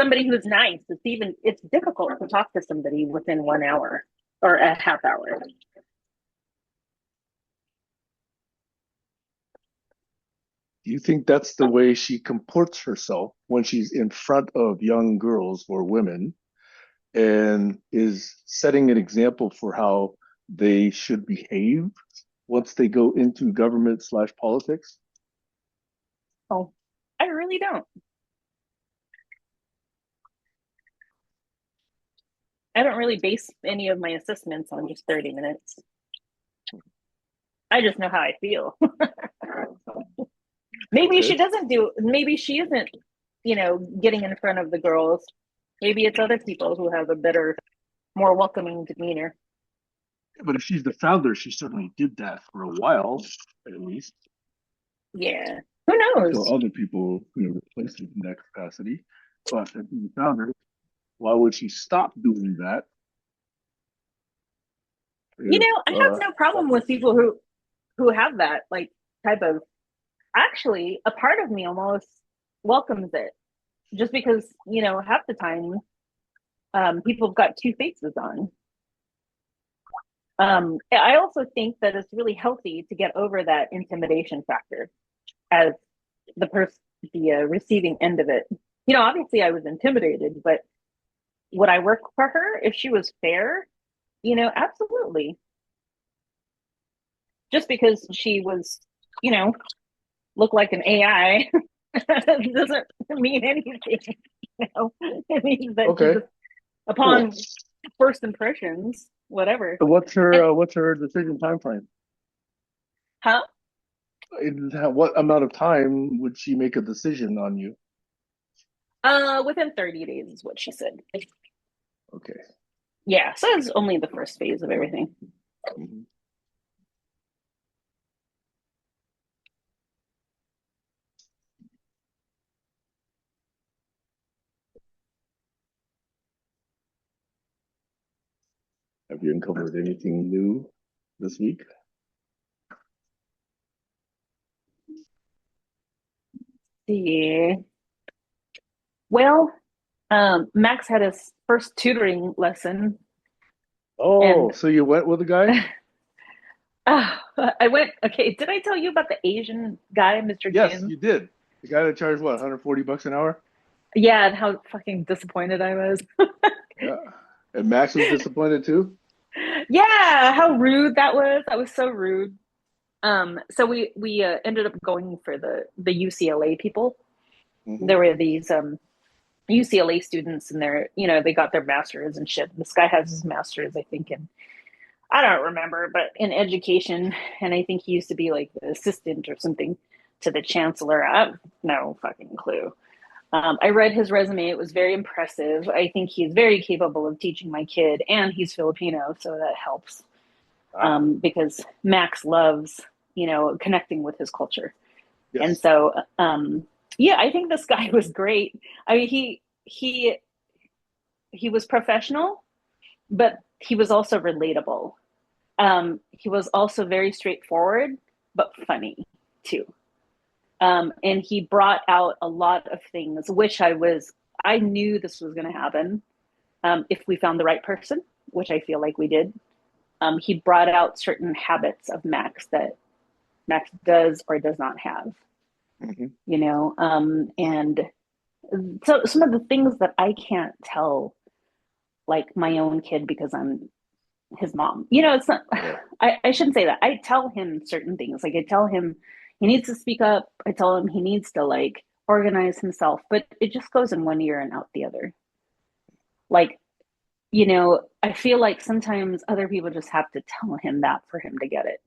somebody who's nice, it's difficult to talk to somebody within 1 hour or a half hour. Do you think that's the way she comports herself when she's in front of young girls or women? and is setting an example for how they should behave once they go into government slash politics? Oh, I really don't. I don't really base any of my assessments on just 30 minutes. I just know how I feel. Maybe Okay. she doesn't do, maybe she isn't, getting in front of the girls. Maybe it's other people who have a better, more welcoming demeanor. But if she's the founder, she certainly did that for a while, at least, Yeah. Who until knows? other people, replaced her in that capacity. But if she's the founder, why would she stop doing that? If I have no problem with people who have that like type of actually a part of me almost welcomes it just because, half the time people have got two faces on. I also think that it's really healthy to get over that intimidation factor as the person, the receiving end of it. Obviously I was intimidated, but would I work for her if she was fair? Absolutely. Just because she was, you know, looked like an AI doesn't mean anything. It means that she okay, just, cool. upon first impressions, whatever. So And what's her decision time frame? huh? What amount of time would she make a decision on you? Within 30 days is what she said. Okay. Yeah, so it's only the first phase of everything. Mhm. Have you uncovered anything new this week? See. Well, Max had his first tutoring lesson, Oh, and so you went with a guy? I went. Okay, did I tell you about the Asian guy, Mr. Yes, Kim? you did. The guy that charged what, 140 bucks an hour? Yeah, and how fucking disappointed I was. Yeah. And Max was disappointed too? Yeah, how rude that was. That was so rude. So we ended up going for the UCLA people. Hmm. There were these UCLA students, and they got their masters and shit. This guy has his masters, I think, in I don't remember, but in education, and I think he used to be like the assistant or something to the chancellor. I have no fucking clue. I read his resume. It was very impressive. I think he's very capable of teaching my kid, and he's Filipino, so that helps Ah, because Max loves, connecting with his culture. And yes. so, yeah, I think this guy was great. I mean, he was professional, but he was also relatable. He was also very straightforward, but funny too. And he brought out a lot of things, which I knew this was going to happen if we found the right person, which I feel like we did. He brought out certain habits of Max that Max does or does not have, Hmm. and so some of the things that I can't tell like my own kid because I'm his mom. It's not, Right. I shouldn't say that. I tell him certain things. Like I tell him he needs to speak up. I tell him he needs to like organize himself, but it just goes in one ear and out the other. Like, I feel like sometimes other people just have to tell him that for him to get it.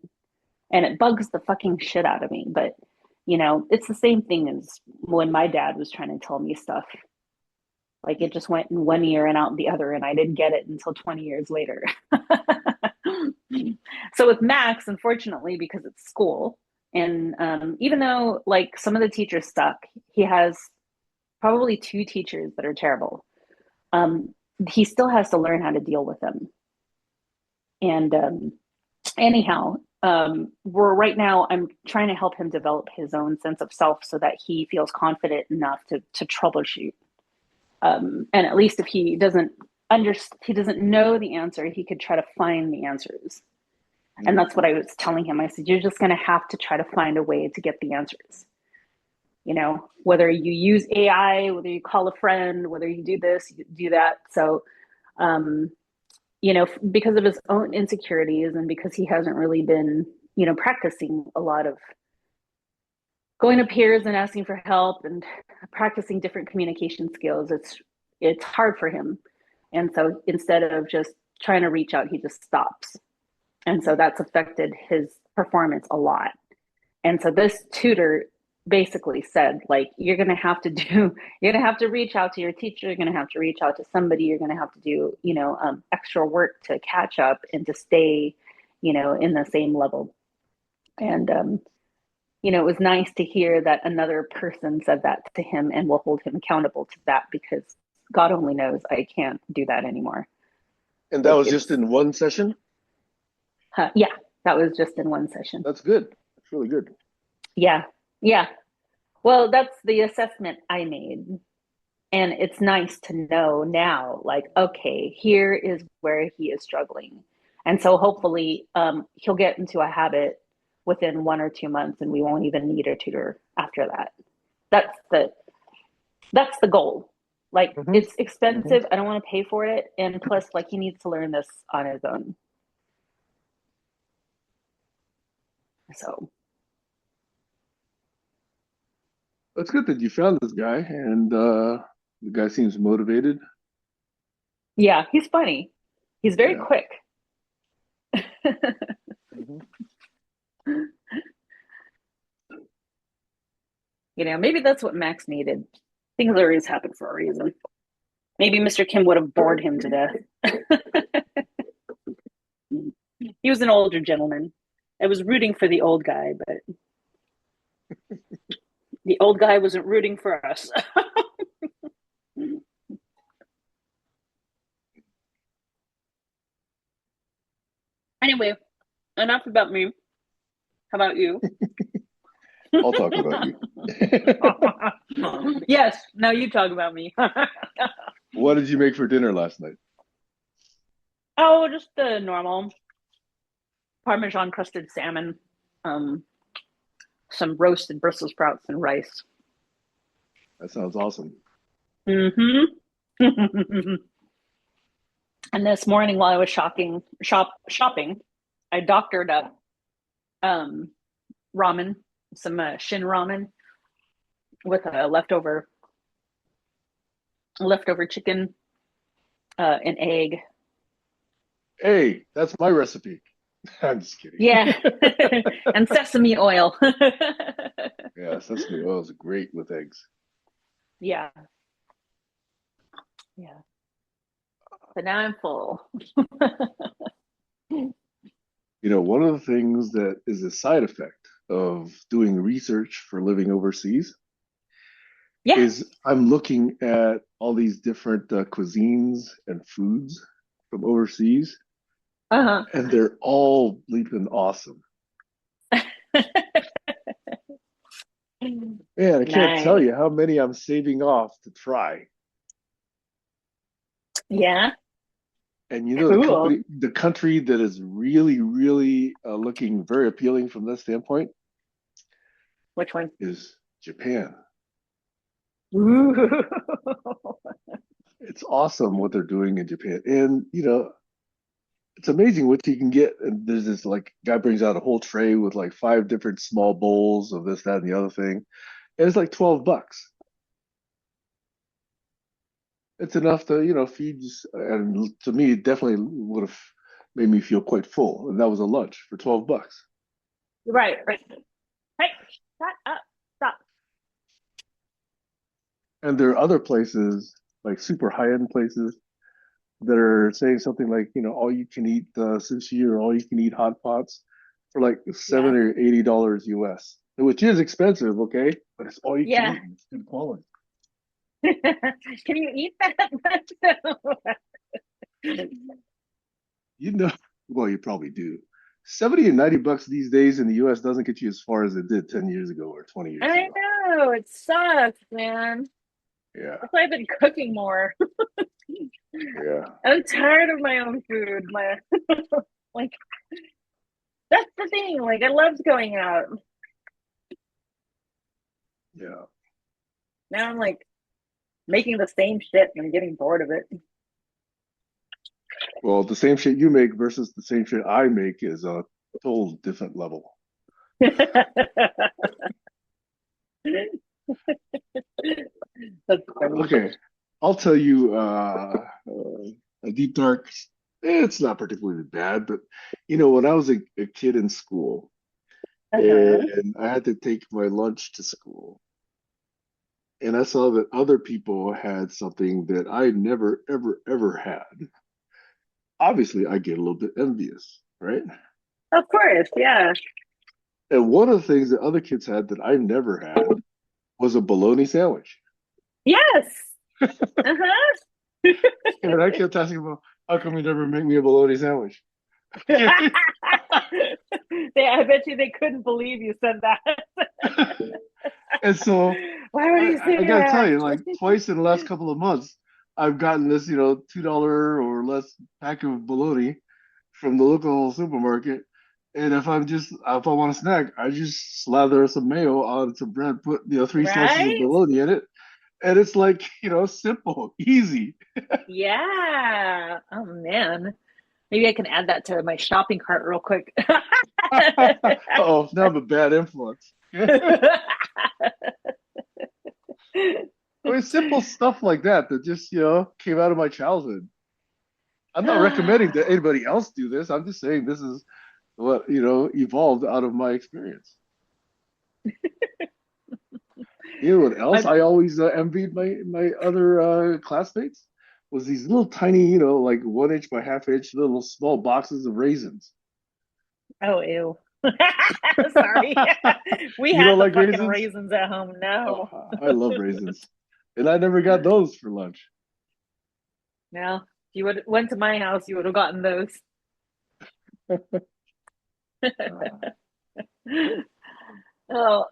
And it bugs the fucking shit out of me. But, it's the same thing as when my dad was trying to tell me stuff. Like it just went in one ear and out the other, and I didn't get it until 20 years later. So with Max, unfortunately, because it's school, and even though like some of the teachers suck, he has probably two teachers that are terrible. Um, he still has to learn how to deal with them. And anyhow, we're right now. I'm trying to help him develop his own sense of self so that he feels confident enough to troubleshoot. And at least if he doesn't know the answer, he could try to find the answers. And that's what I was telling him. I said, you're just going to have to try to find a way to get the answers. Whether you use AI, whether you call a friend, whether you do this, you do that. So you know, because of his own insecurities and because he hasn't really been, you know, practicing a lot of going to peers and asking for help and practicing different communication skills. It's hard for him. And so instead of just trying to reach out, he just stops. And so that's affected his performance a lot. And so this tutor basically said, like, you're going to have to do, you're going to have to reach out to your teacher. You're going to have to reach out to somebody. You're going to have to do, you know, extra work to catch up and to stay, you know, in the same level. And, you know, it was nice to hear that another person said that to him and will hold him accountable to that, because God only knows I can't do that anymore. And that was just in one session? Yeah, that was just in one session. That's good. That's really good. Yeah. Yeah. Well, that's the assessment I made. And it's nice to know now, like, okay, here is where he is struggling. And so hopefully he'll get into a habit within 1 or 2 months and we won't even need a tutor after that. That's the goal. Like, it's expensive. I don't want to pay for it. And plus, like, he needs to learn this on his own. So That's good that you found this guy, and the guy seems motivated. yeah, he's funny. He's very quick. You know, maybe that's what Max needed. Things always happen for a reason. Maybe Mr. Kim would have bored him to death. He was an older gentleman. I was rooting for the old guy, but the old guy wasn't rooting for us. Anyway, enough about me. How about you? I'll talk about you. Yes, now you talk about me. What did you make for dinner last night? Oh, just the normal Parmesan crusted salmon, some roasted Brussels sprouts and rice. That sounds awesome. Mm-hmm. And this morning while I was shopping, I doctored up ramen, some shin ramen with a leftover chicken, an egg. Hey, that's my recipe. I'm just kidding. Yeah, and sesame oil. Yeah, sesame oil is great with eggs. Yeah. But now I'm full. You know, one of the things that is a side effect of doing research for living overseas is I'm looking at all these different cuisines and foods from overseas, and they're all bleeping awesome. Man, I can't tell you how many I'm saving off to try. Yeah. And you know, the country that is really, really looking very appealing from this standpoint. Which one? Is Japan. Ooh. It's awesome what they're doing in Japan. And, you know, it's amazing what you can get. And there's this like guy brings out a whole tray with like 5 different small bowls of this, that, and the other thing. And it's like $12. It's enough to, you know, feed. And to me, it definitely would have made me feel quite full. And that was a lunch for $12. Right. Hey, shut up. Stop. And there are other places, like super high-end places, that are saying something like, you know, all you can eat sushi or all you can eat hot pots for like $70 or $80 US, which is expensive, okay? But it's all you can eat and it's good quality. Can you eat that? You know, well, you probably do. 70 and $90 these days in the US doesn't get you as far as it did 10 years ago or 20 years ago. I know, it sucks, man. Yeah. That's why I've been cooking more. Yeah. I'm tired of my own food. Like, that's the thing. Like, I loved going out. Yeah. Now I'm like making the same shit and I'm getting bored of it. Well, the same shit you make versus the same shit I make is a total different level. That's funny. Okay, I'll tell you a deep dark. It's not particularly bad, but when I was a kid in school Uh-huh. and I had to take my lunch to school, and I saw that other people had something that I never, ever, ever had. Obviously, I get a little bit envious, right? Of course, yeah. And one of the things that other kids had that I never had was a bologna sandwich. Yes. Uh-huh. And I kept asking them, how come you never make me a bologna sandwich? Okay. I bet you they couldn't believe you said that. And so Why would you I say gotta tell that? you, like twice in the last couple of months, I've gotten this, $2 or less pack of bologna from the local supermarket. And if I want a snack, I just slather some mayo on some bread, put, three slices of Right? bologna in it. And it's like, simple, easy. Yeah. Oh man. Maybe I can add that to my shopping cart real quick. Oh, now I'm a bad influence. I mean, simple stuff like that just, came out of my childhood. I'm not recommending that anybody else do this. I'm just saying this is what, evolved out of my experience. You know what else My, I always envied my other classmates was these little tiny, like 1 inch by half inch little small boxes of raisins. oh, ew. Sorry. We You had don't the like fucking raisins? raisins at home. No. Oh, I love raisins, and I never got those for lunch. No. If you would went to my house, you would have gotten those. Uh, Oh,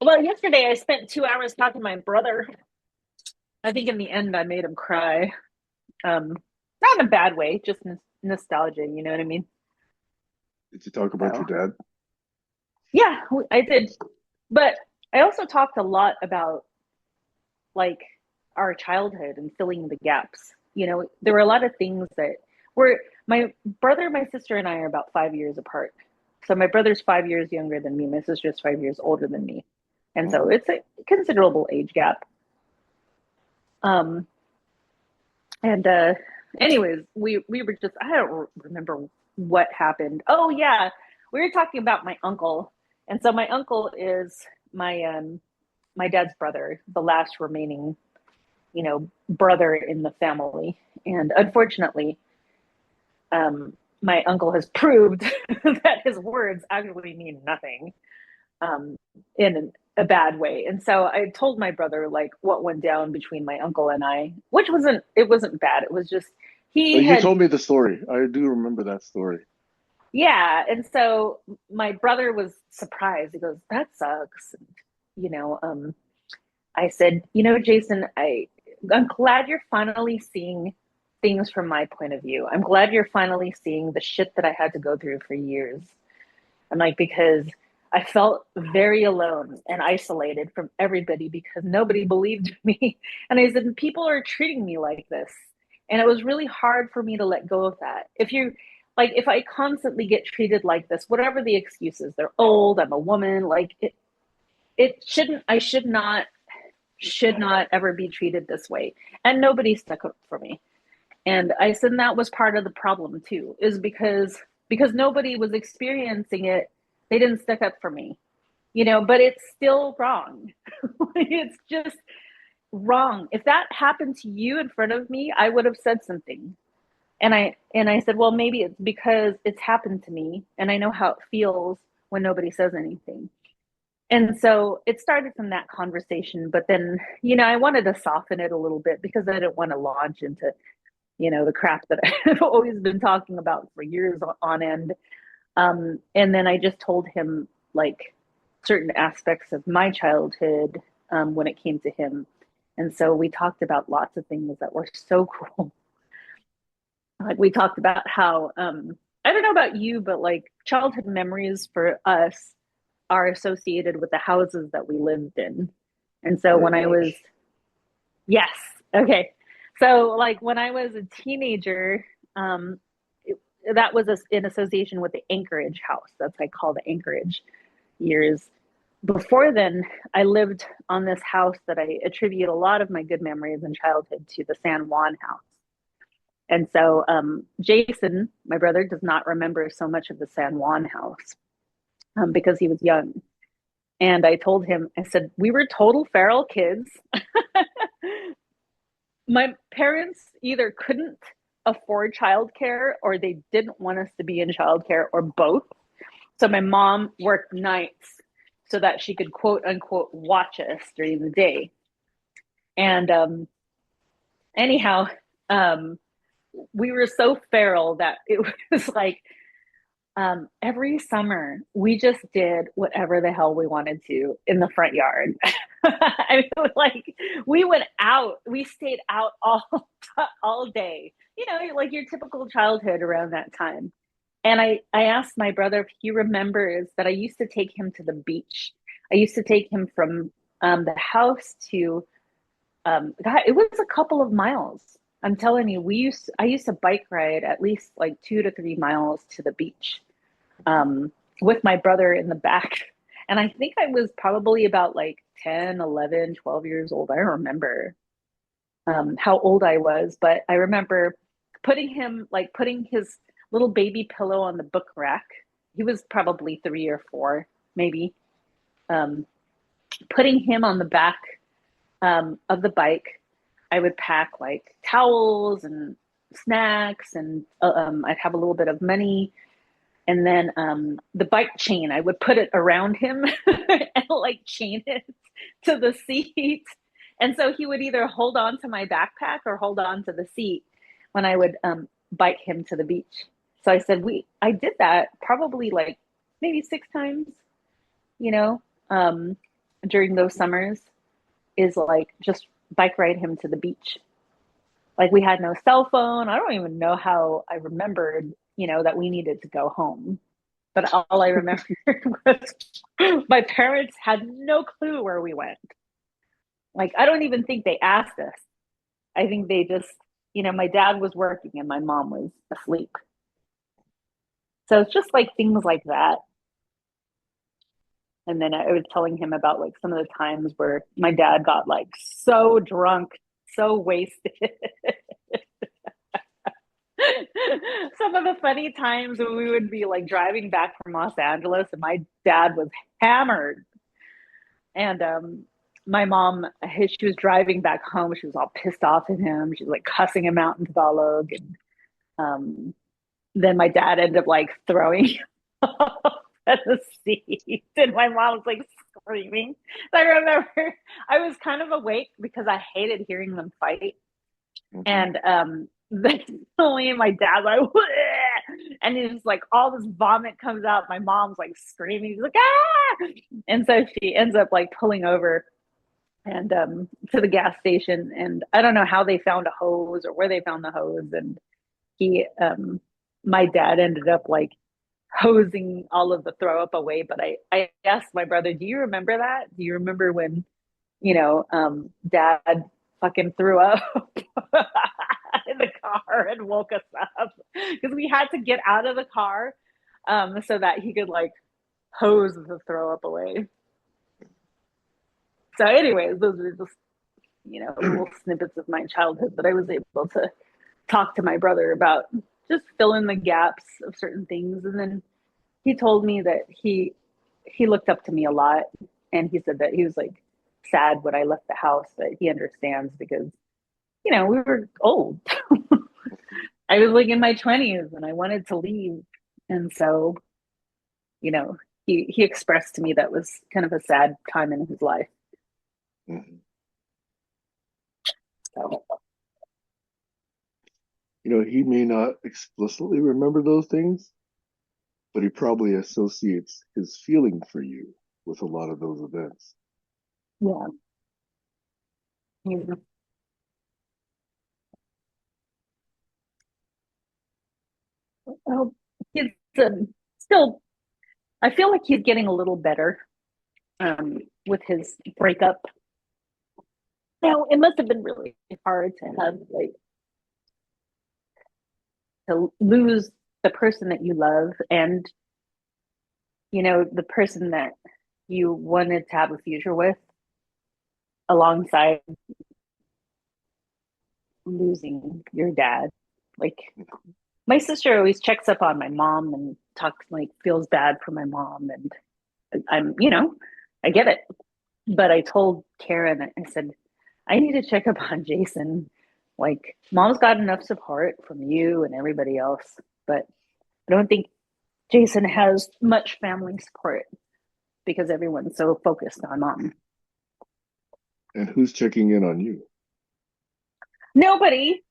well, yesterday I spent 2 hours talking to my brother. I think in the end I made him cry. Not in a bad way, just nostalgia, you know what I mean? did you talk about your So, dad? yeah, I did. But I also talked a lot about like our childhood and filling the gaps. There were a lot of things that were my brother, my sister, and I are about 5 years apart. So my brother's 5 years younger than me. My sister's 5 years older than me. And so Oh, it's a considerable age gap. Um, and anyways, we were just I don't remember what happened. Oh yeah, we were talking about my uncle, and so my uncle is my dad's brother, the last remaining brother in the family, and unfortunately, my uncle has proved that his words actually mean nothing um, in a bad way. And so I told my brother like what went down between my uncle and I, which wasn't bad. It was just he you had told me the story. I do remember that story. yeah. And so my brother was surprised. He goes, "That sucks." And, I said, Jason, I'm glad you're finally seeing things from my point of view. I'm glad you're finally seeing the shit that I had to go through for years. I'm like, because I felt very alone and isolated from everybody because nobody believed me. And I said, people are treating me like this. And it was really hard for me to let go of that. If I constantly get treated like this, whatever the excuses, they're old, I'm a woman, like it shouldn't, I should not ever be treated this way. And nobody stuck up for me. And I said that was part of the problem too, is because nobody was experiencing it, they didn't stick up for me. But it's still wrong. It's just wrong. If that happened to you in front of me, I would have said something. And I said, well, maybe it's because it's happened to me and I know how it feels when nobody says anything. And so it started from that conversation, but then, I wanted to soften it a little bit because I didn't want to launch into the crap that I've always been talking about for years on end. And then I just told him like certain aspects of my childhood when it came to him. And so we talked about lots of things that were so cool. Like we talked about how, I don't know about you, but like childhood memories for us are associated with the houses that we lived in. And so Very when I was, much. yes, okay. So like when I was a teenager, that was in association with the Anchorage house. That's what I call the Anchorage years. Before then, I lived on this house that I attribute a lot of my good memories in childhood to, the San Juan house. And so Jason, my brother, does not remember so much of the San Juan house because he was young. And I told him, I said, we were total feral kids. My parents either couldn't afford childcare or they didn't want us to be in childcare, or both. So my mom worked nights so that she could, quote unquote, watch us during the day. And anyhow, we were so feral that it was like every summer we just did whatever the hell we wanted to in the front yard. I mean, it was like we went out, we stayed out all day, you know, like your typical childhood around that time. And I asked my brother if he remembers that I used to take him to the beach. I used to take him from the house to God, it was a couple of miles. I'm telling you, I used to bike ride at least like 2 to 3 miles to the beach with my brother in the back. And I think I was probably about like 10, 11, 12 years old. I don't remember how old I was, but I remember putting his little baby pillow on the book rack. He was probably 3 or 4, maybe. Putting him on the back of the bike. I would pack like towels and snacks, and I'd have a little bit of money. And then the bike chain, I would put it around him and like chain it to the seat. And so he would either hold on to my backpack or hold on to the seat when I would bike him to the beach. So I said, I did that probably like maybe 6 times, you know, during those summers, is like just bike ride him to the beach. Like we had no cell phone. I don't even know how I remembered, you know, that we needed to go home. But all I remember was my parents had no clue where we went. Like, I don't even think they asked us. I think they just, you know, my dad was working and my mom was asleep. So it's just like things like that. And then I was telling him about like some of the times where my dad got like so drunk, so wasted. Some of the funny times when we would be like driving back from Los Angeles and my dad was hammered. And my mom, she was driving back home. She was all pissed off at him. She was like cussing him out in Tagalog. And then my dad ended up like throwing at the seat. And my mom was like screaming. I remember I was kind of awake because I hated hearing them fight. Mm-hmm. And then only my dad like, "Bleh!" And it's like all this vomit comes out. My mom's like screaming. She's like, ah! And so she ends up like pulling over and to the gas station. And I don't know how they found a hose or where they found the hose. And my dad ended up like hosing all of the throw up away. But I asked my brother, do you remember that? Do you remember when, you know, dad fucking threw up in the car and woke us up? Because we had to get out of the car so that he could like hose the throw up away. So anyways, those are just, you know, little snippets of my childhood that I was able to talk to my brother about, just fill in the gaps of certain things. And then he told me that he looked up to me a lot, and he said that he was like sad when I left the house, but he understands because, you know, we were old. I was like in my 20s and I wanted to leave. And so, you know, he expressed to me that was kind of a sad time in his life. Mm-hmm. So. You know, he may not explicitly remember those things, but he probably associates his feeling for you with a lot of those events. Yeah. Yeah. Well, he's still, I feel like he's getting a little better with his breakup. Now, it must have been really hard to have like to lose the person that you love and, the person that you wanted to have a future with alongside losing your dad. Like, my sister always checks up on my mom and talks, like, feels bad for my mom. And I get it. But I told Karen, I said, I need to check up on Jason. Like, mom's got enough support from you and everybody else, but I don't think Jason has much family support because everyone's so focused on mom. And who's checking in on you? Nobody.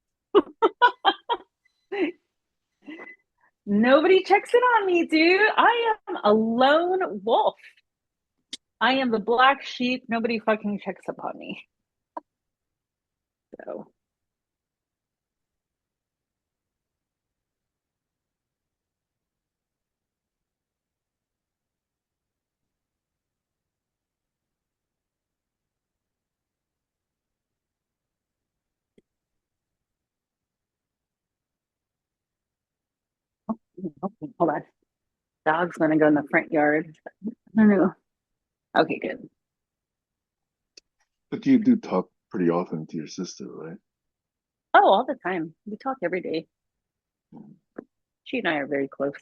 Nobody checks in on me, dude. I am a lone wolf. I am the black sheep. Nobody fucking checks up on me. So. Okay, hold on. Dog's gonna go in the front yard. I don't know. Okay, good. But you do talk pretty often to your sister, right? Oh, all the time. We talk every day. She and I are very close.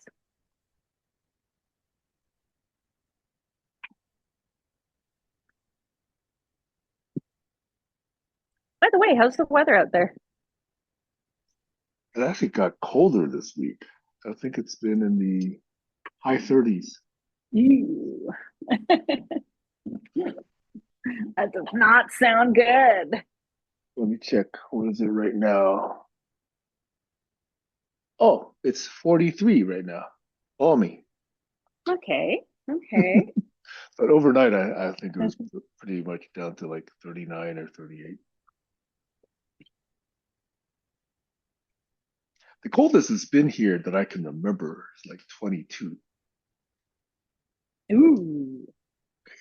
By the way, how's the weather out there? It actually got colder this week. I think it's been in the high 30s. Ew. That does not sound good. Let me check. What is it right now? Oh, it's 43 right now. Balmy. Okay. Okay. But overnight, I think it was pretty much down to like 39 or 38. The coldest it's been here that I can remember is like 22. Ooh.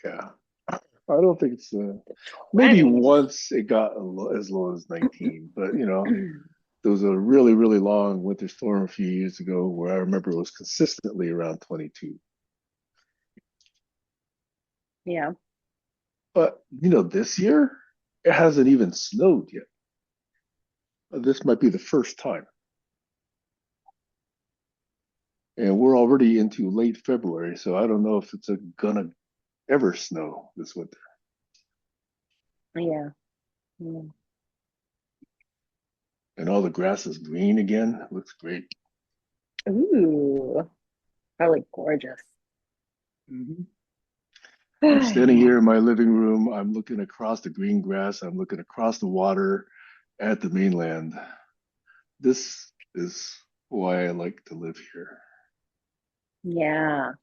Yeah. I don't think it's maybe 20s. once it got as low as 19, but there was a really, really long winter storm a few years ago where I remember it was consistently around 22. Yeah. But this year it hasn't even snowed yet. This might be the first time. And we're already into late February, so I don't know if it's gonna ever snow this winter. Yeah. Yeah. And all the grass is green again. It looks great. Ooh. Probably gorgeous. Mm-hmm. I'm standing Yeah. here in my living room. I'm looking across the green grass. I'm looking across the water at the mainland. This is why I like to live here. Yeah.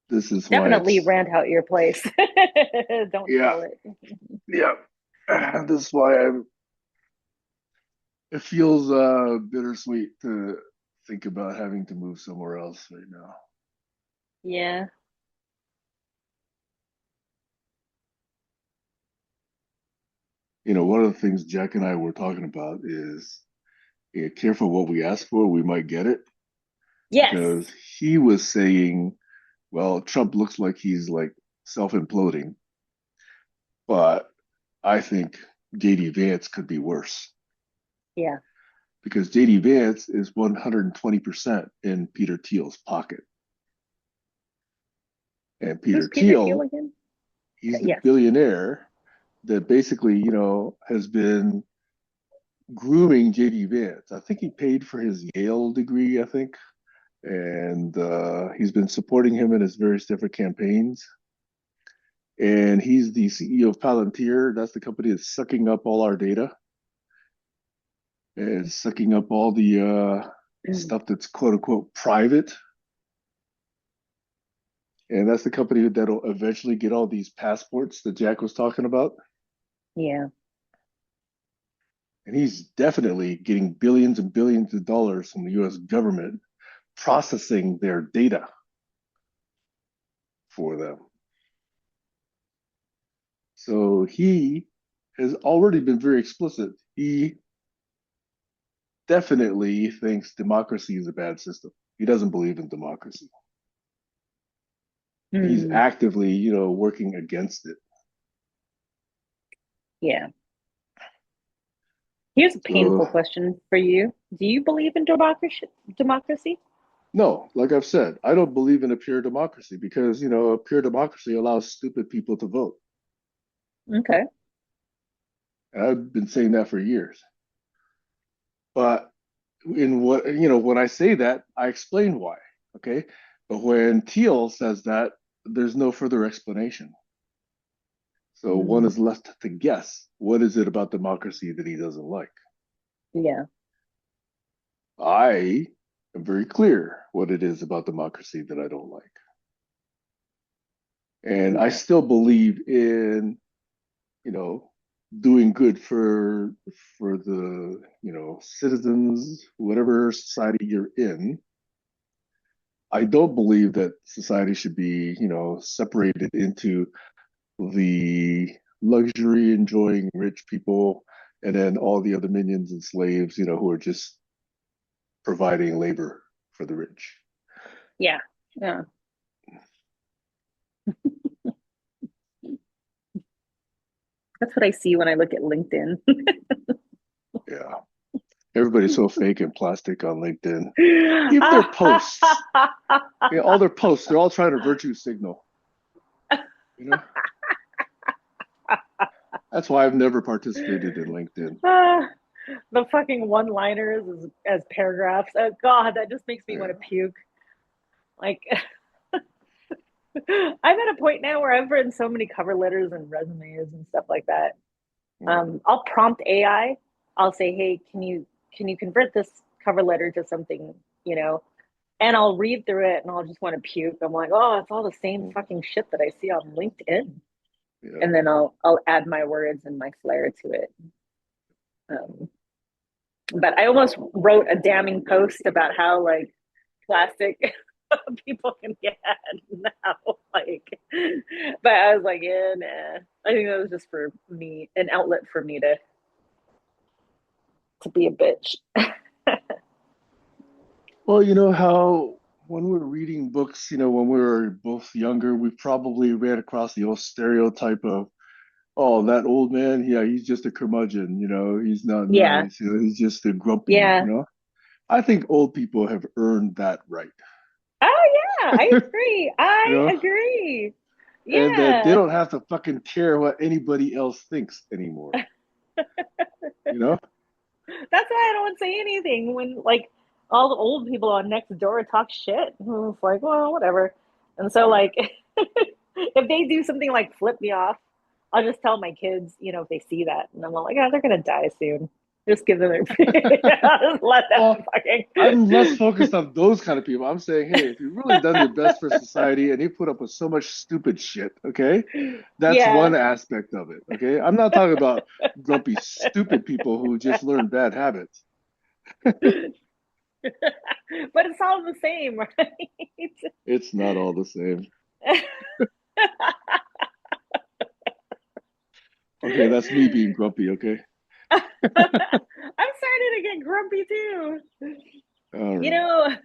This is why Definitely it's, rent out your place. Don't yeah, sell it. yeah. This is why it feels bittersweet to think about having to move somewhere else right now. Yeah. One of the things Jack and I were talking about is careful what we ask for, we might get it. Yes. Because he was saying, well, Trump looks like he's like self-imploding, but I think JD Vance could be worse Yeah. because JD Vance is 120% in Peter Thiel's pocket. And Who's Peter Peter Thiel Thiel, again? he's the Yes. billionaire that basically, has been grooming JD Vance. I think he paid for his Yale degree, I think, and he's been supporting him in his various different campaigns. And he's the CEO of Palantir. That's the company that's sucking up all our data. It's sucking up all the stuff that's quote unquote private. And that's the company that'll eventually get all these passports that Jack was talking about. Yeah. And he's definitely getting billions and billions of dollars from the US government processing their data for them. So he has already been very explicit. He definitely thinks democracy is a bad system. He doesn't believe in democracy. He's Hmm. actively, working against it. Yeah. Here's a So, painful question for you. Do you believe in democracy? no, like I've said, I don't believe in a pure democracy because, a pure democracy allows stupid people to vote. Okay. And I've been saying that for years. But when I say that, I explain why. Okay. But when Thiel says that, there's no further explanation. So one Mm, is left to guess what is it about democracy that he doesn't like. yeah. I am very clear what it is about democracy that I don't like. And I Yeah. still believe in, you know, doing good for the, citizens, whatever society you're in. I don't believe that society should be, separated into the luxury enjoying rich people and then all the other minions and slaves, who are just providing labor for the rich. Yeah. Yeah. That's what I see when I look at LinkedIn. Yeah. Everybody's so fake and plastic on LinkedIn. Even their posts, all their posts, they're all trying to virtue signal. You know, that's why I've never participated in LinkedIn. The fucking one-liners as paragraphs. Oh God, that just makes me want to Yeah. puke. Like, I'm at a point now where I've written so many cover letters and resumes and stuff like that. Yeah. I'll prompt AI. I'll say, "Hey, can you convert this cover letter to something, you know?" And I'll read through it and I'll just want to puke. I'm like, "Oh, it's all the same fucking shit that I see on LinkedIn." Yeah. And then I'll add my words and my flair to it. Um, but I almost wrote a damning post about how like plastic people can get now. Like, but I was like, yeah, nah. I think that was just for me, an outlet for me to be a bitch. Well, you know how when we're reading books, when we were both younger, we probably ran across the old stereotype of, oh, that old man, yeah, he's just a curmudgeon, he's not Yeah, nice, he's just a yeah. grumpy. I think old people have earned that right, Oh yeah, I agree. you I know, agree. and that they Yeah. don't have to fucking care what anybody else thinks anymore, you know? That's why I don't say anything when like all the old people on next door talk shit. It's like, well, whatever. And so Yeah. like if they do something like flip me off, I'll just tell my kids, if they see that, and I'm like, oh, they're gonna die soon. Just give them their, I'll just let them Well, fucking. I'm less focused on those kind of people. I'm saying, hey, if you've really done your best for society and you put up with so much stupid shit, okay, that's Yeah, one aspect of it. Okay. I'm not talking about grumpy, stupid people who just learn bad habits. but it's all the same, right? It's not all the same. Okay, that's me being grumpy, okay? I'm starting to get grumpy too. All You right.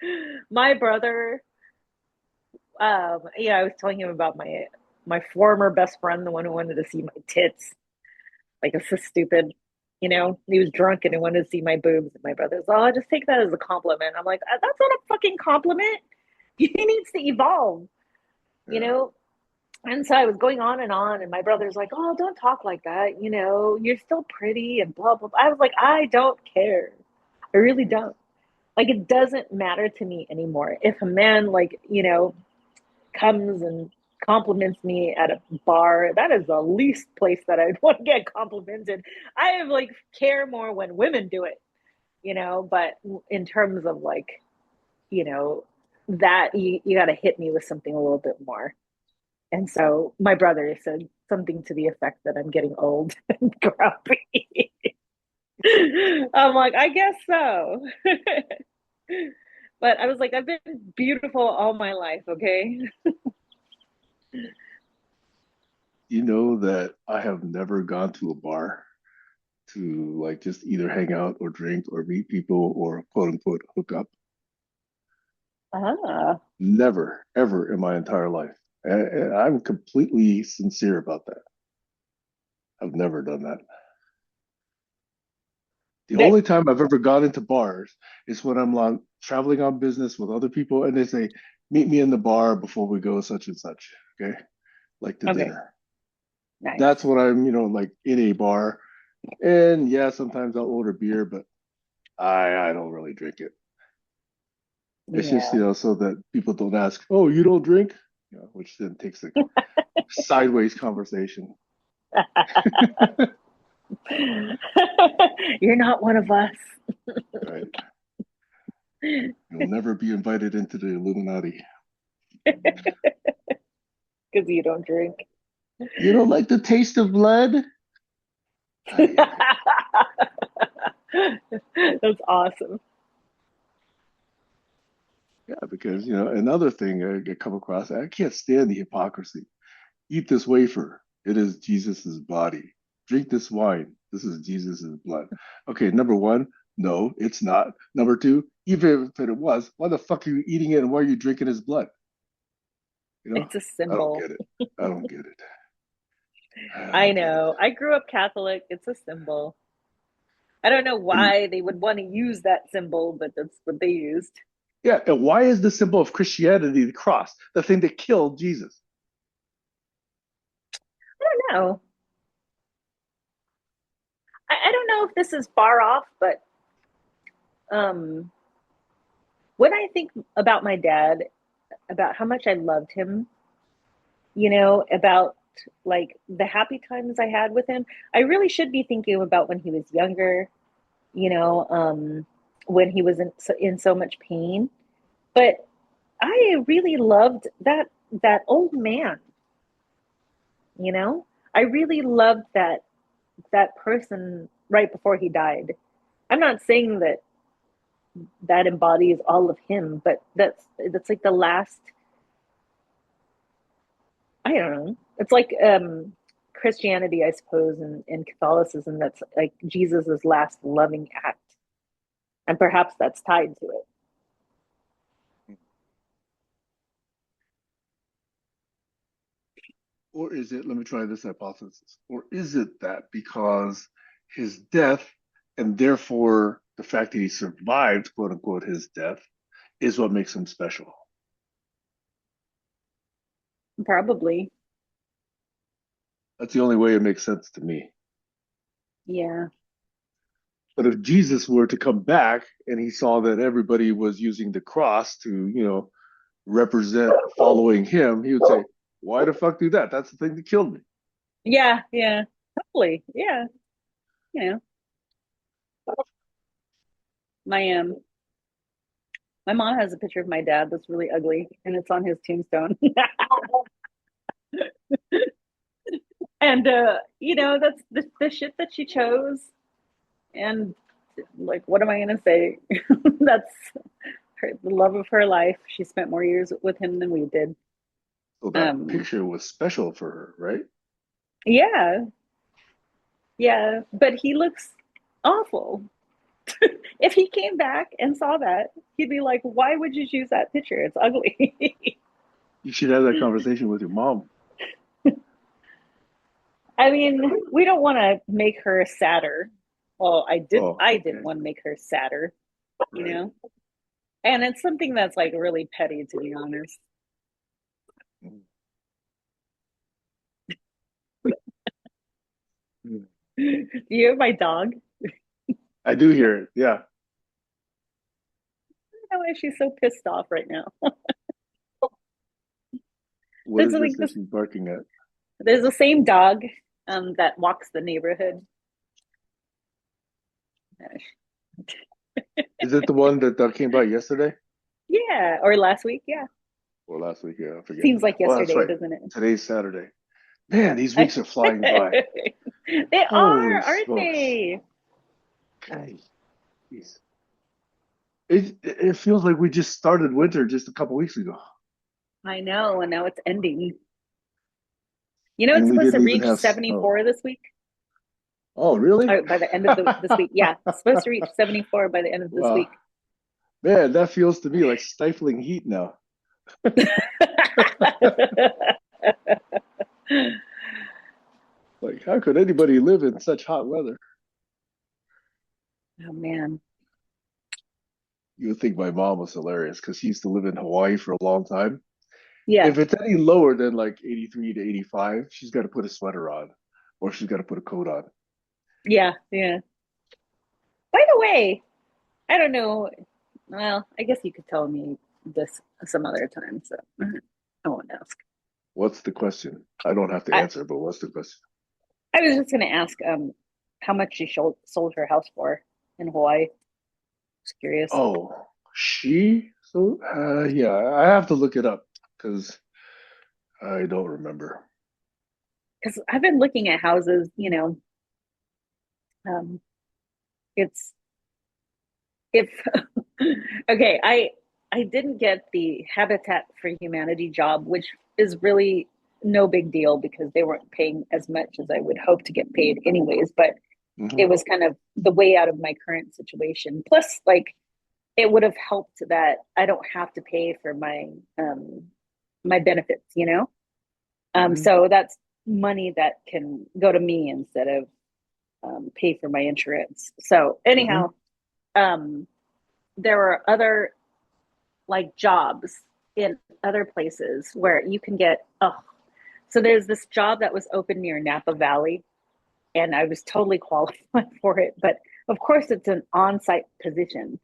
know, my brother, I was telling him about my former best friend, the one who wanted to see my tits. Like, it's so stupid. He was drunk and he wanted to see my boobs. And my brother's, oh, I just take that as a compliment. I'm like, that's not a fucking compliment. He needs to evolve, you Yeah. know? And so I was going on, and my brother's like, oh, don't talk like that. You're still pretty and blah, blah, blah. I was like, I don't care. I really don't. Like, it doesn't matter to me anymore. If a man, like, comes and compliments me at a bar, that is the least place that I'd want to get complimented. I have like care more when women do it, but in terms of like, you know, that you got to hit me with something a little bit more. And so my brother said something to the effect that I'm getting old and grumpy. I'm like, I guess so. But I was like, I've been beautiful all my life, okay? You know that I have never gone to a bar to like just either hang out or drink or meet people or quote unquote hook up. Ah, Never, ever in my entire life. And I'm completely sincere about that. I've never done that. The that only time I've ever gone into bars is when I'm traveling on business with other people and they say, meet me in the bar before we go such and such. Okay. Like to okay, dinner. nice. That's when I'm, like in a bar. And yeah, sometimes I'll order beer, but I don't really drink it. It's just, Yeah. so that people don't ask, oh, you don't drink? Which then takes a sideways conversation. You're not one of us. Right. You'll never be invited into the Illuminati. Because you don't drink. You don't like the taste of blood? Ay, ay, ay. That's awesome. Yeah, because, another thing I come across, I can't stand the hypocrisy. Eat this wafer. It is Jesus's body. Drink this wine. This is Jesus's blood. Okay, number one, no, it's not. Number two, even if it was, why the fuck are you eating it and why are you drinking his blood? It's a I don't symbol. get it. I don't get it. I I don't get it. know. I grew up Catholic. It's a symbol. I don't know And why they would want to use that symbol, but that's what they used. yeah, and why is the symbol of Christianity the cross, the thing that killed Jesus? I don't know. I don't know if this is far off, but um, when I think about my dad, about how much I loved him, about like the happy times I had with him, I really should be thinking about when he was younger, you know, um, when he was in so much pain. But I really loved that old man, you know? I really loved that person right before he died. I'm not saying that embodies all of him, but that's like the last. I don't know. It's like Christianity, I suppose, and Catholicism. That's like Jesus's last loving act, and perhaps that's tied to it. Or is it, let me try this hypothesis, or is it that because his death and therefore the fact that he survived, quote unquote, his death is what makes him special? Probably, That's the only way it makes sense to me. yeah, But if Jesus were to come back and he saw that everybody was using the cross to, represent following him, he would say, why the fuck do that? That's the thing that killed me. yeah, yeah. Probably, yeah. You know, my my mom has a picture of my dad that's really ugly, and it's on his tombstone. And that's the shit that she chose. And like, what am I gonna say? That's the love of her life. She spent more years with him than we did. So that Um, picture was special for her, right? yeah, yeah, but he looks awful. If he came back and saw that, he'd be like, "Why would you choose that picture? It's ugly." You should have that conversation with your mom. I mean, we don't want to make her sadder. Well, I did. Oh, I didn't okay. want to make her sadder, you Right. know. And it's something that's like really petty, to be honest. Mm. Do you have my dog? I do hear it. Yeah. I don't know why she's so pissed off right now. What There's is like this that this. she's barking at? There's the same dog that walks the neighborhood. Is it the one that came by yesterday? Yeah, or last week. Yeah, Or last week? Yeah, I forget. seems like Oh, that's yesterday, right. doesn't Today's Saturday. Man, these weeks are flying by. it? They are, Holy aren't smokes. they? Okay. Jeez. It feels like we just started winter just a couple weeks ago. I know, and now it's ending. It's And we supposed to didn't even reach have snow. 74 this week. Oh, really? or by the end of this week. Yeah, it's supposed to reach 74 by the end of this Wow. week. Man, that feels to me like stifling heat now. Like, how could anybody live in such hot weather? Oh man. You would think my mom was hilarious because she used to live in Hawaii for a long time. Yeah. If it's any lower than like 83 to 85, she's got to put a sweater on or she's got to put a coat on. Yeah. Yeah. By the way, I don't know. Well, I guess you could tell me this some other time, so I won't ask. What's the question? I don't have to I, answer, but what's the question? I was just gonna ask how much she sold her house for in Hawaii. Just curious. Oh, she? So, yeah, I have to look it up because I don't remember. Because I've been looking at houses, um, it's if okay, I didn't get the Habitat for Humanity job, which is really no big deal because they weren't paying as much as I would hope to get paid anyways, but Hmm. it was kind of the way out of my current situation. Plus, like it would have helped that I don't have to pay for my benefits, Hmm. so that's money that can go to me instead of pay for my insurance. So Hmm. anyhow, um, there were other like jobs in other places where you can get so there's this job that was open near Napa Valley and I was totally qualified for it, but of course it's an on-site position.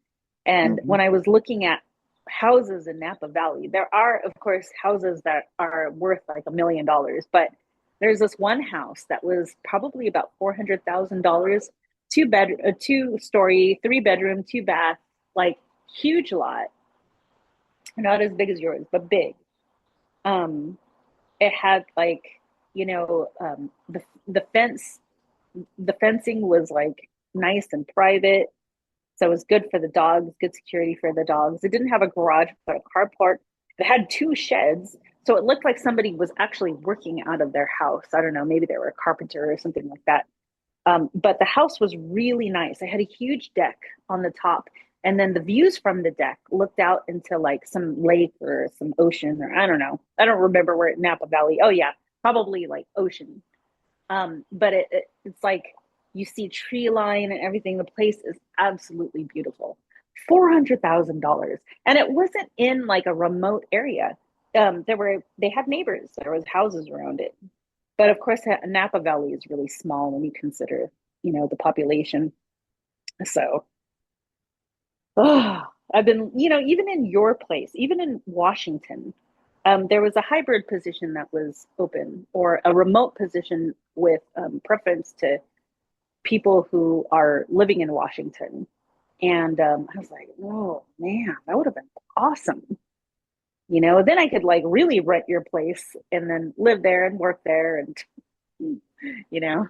And Hmm. when I was looking at houses in Napa Valley, there are of course houses that are worth like $1 million, but there's this one house that was probably about $400,000, a 2-story, 3 bedroom, 2 bath, like huge lot, not as big as yours, but big. Um, it had like, the the fencing was like nice and private, so it was good for the dogs, good security for the dogs. It didn't have a garage, but a carport. It had 2 sheds, so it looked like somebody was actually working out of their house. I don't know, maybe they were a carpenter or something like that. But the house was really nice. I had a huge deck on the top, and then the views from the deck looked out into like some lake or some ocean, or I don't know. I don't remember where Napa Valley. Oh yeah, probably like ocean. But it's like you see tree line and everything. The place is absolutely beautiful. $400,000, and it wasn't in like a remote area. They had neighbors. There was houses around it, but of course, Napa Valley is really small when you consider, the population. So, oh, I've been, even in your place, even in Washington, there was a hybrid position that was open, or a remote position with preference to people who are living in Washington. And I was like, oh man, that would have been awesome. Then I could like really rent your place and then live there and work there and, you know,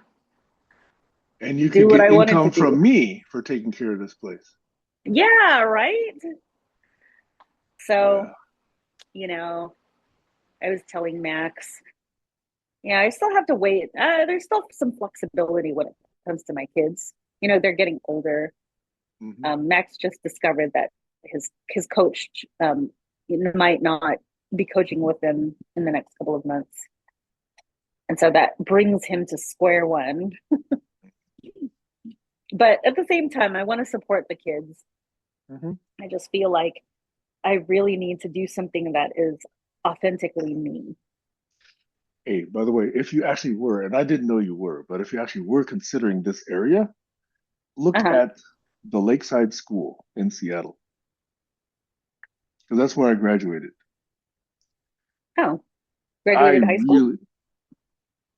And you do could what get I wanted to income do. from me for taking care of this place. Yeah, right. Yeah. So, you know, I was telling Max, yeah, I still have to wait. There's still some flexibility when it comes to my kids. They're getting older. Hmm. Max just discovered that his coach might not be coaching with them in the next couple of months, and so that brings him to square one. But at the same time, I want to support the kids. Hmm. I just feel like I really need to do something that is authentically me. Hey, by the way, if you actually were, and I didn't know you were, but if you actually were considering this area, look Uh-huh. at the Lakeside School in Seattle, because that's where I graduated. Oh, I graduated high school? really,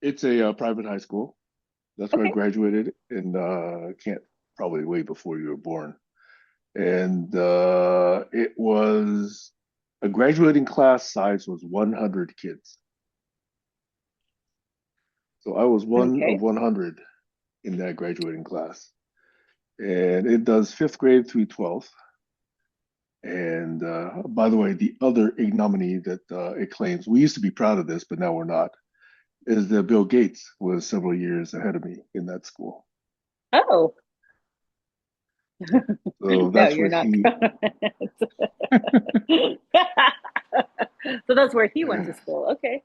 it's a private high school. That's where I Okay. graduated, and can't probably way before you were born. And it was a graduating class size was 100 kids. So I was one of Okay. 100 in that graduating class. And it does fifth grade through 12th. And by the way, the other ignominy that it claims, we used to be proud of this, but now we're not, is that Bill Gates was several years ahead of me in that school. Oh, So no, that's you're where not. he, So that's where he went to school. Okay.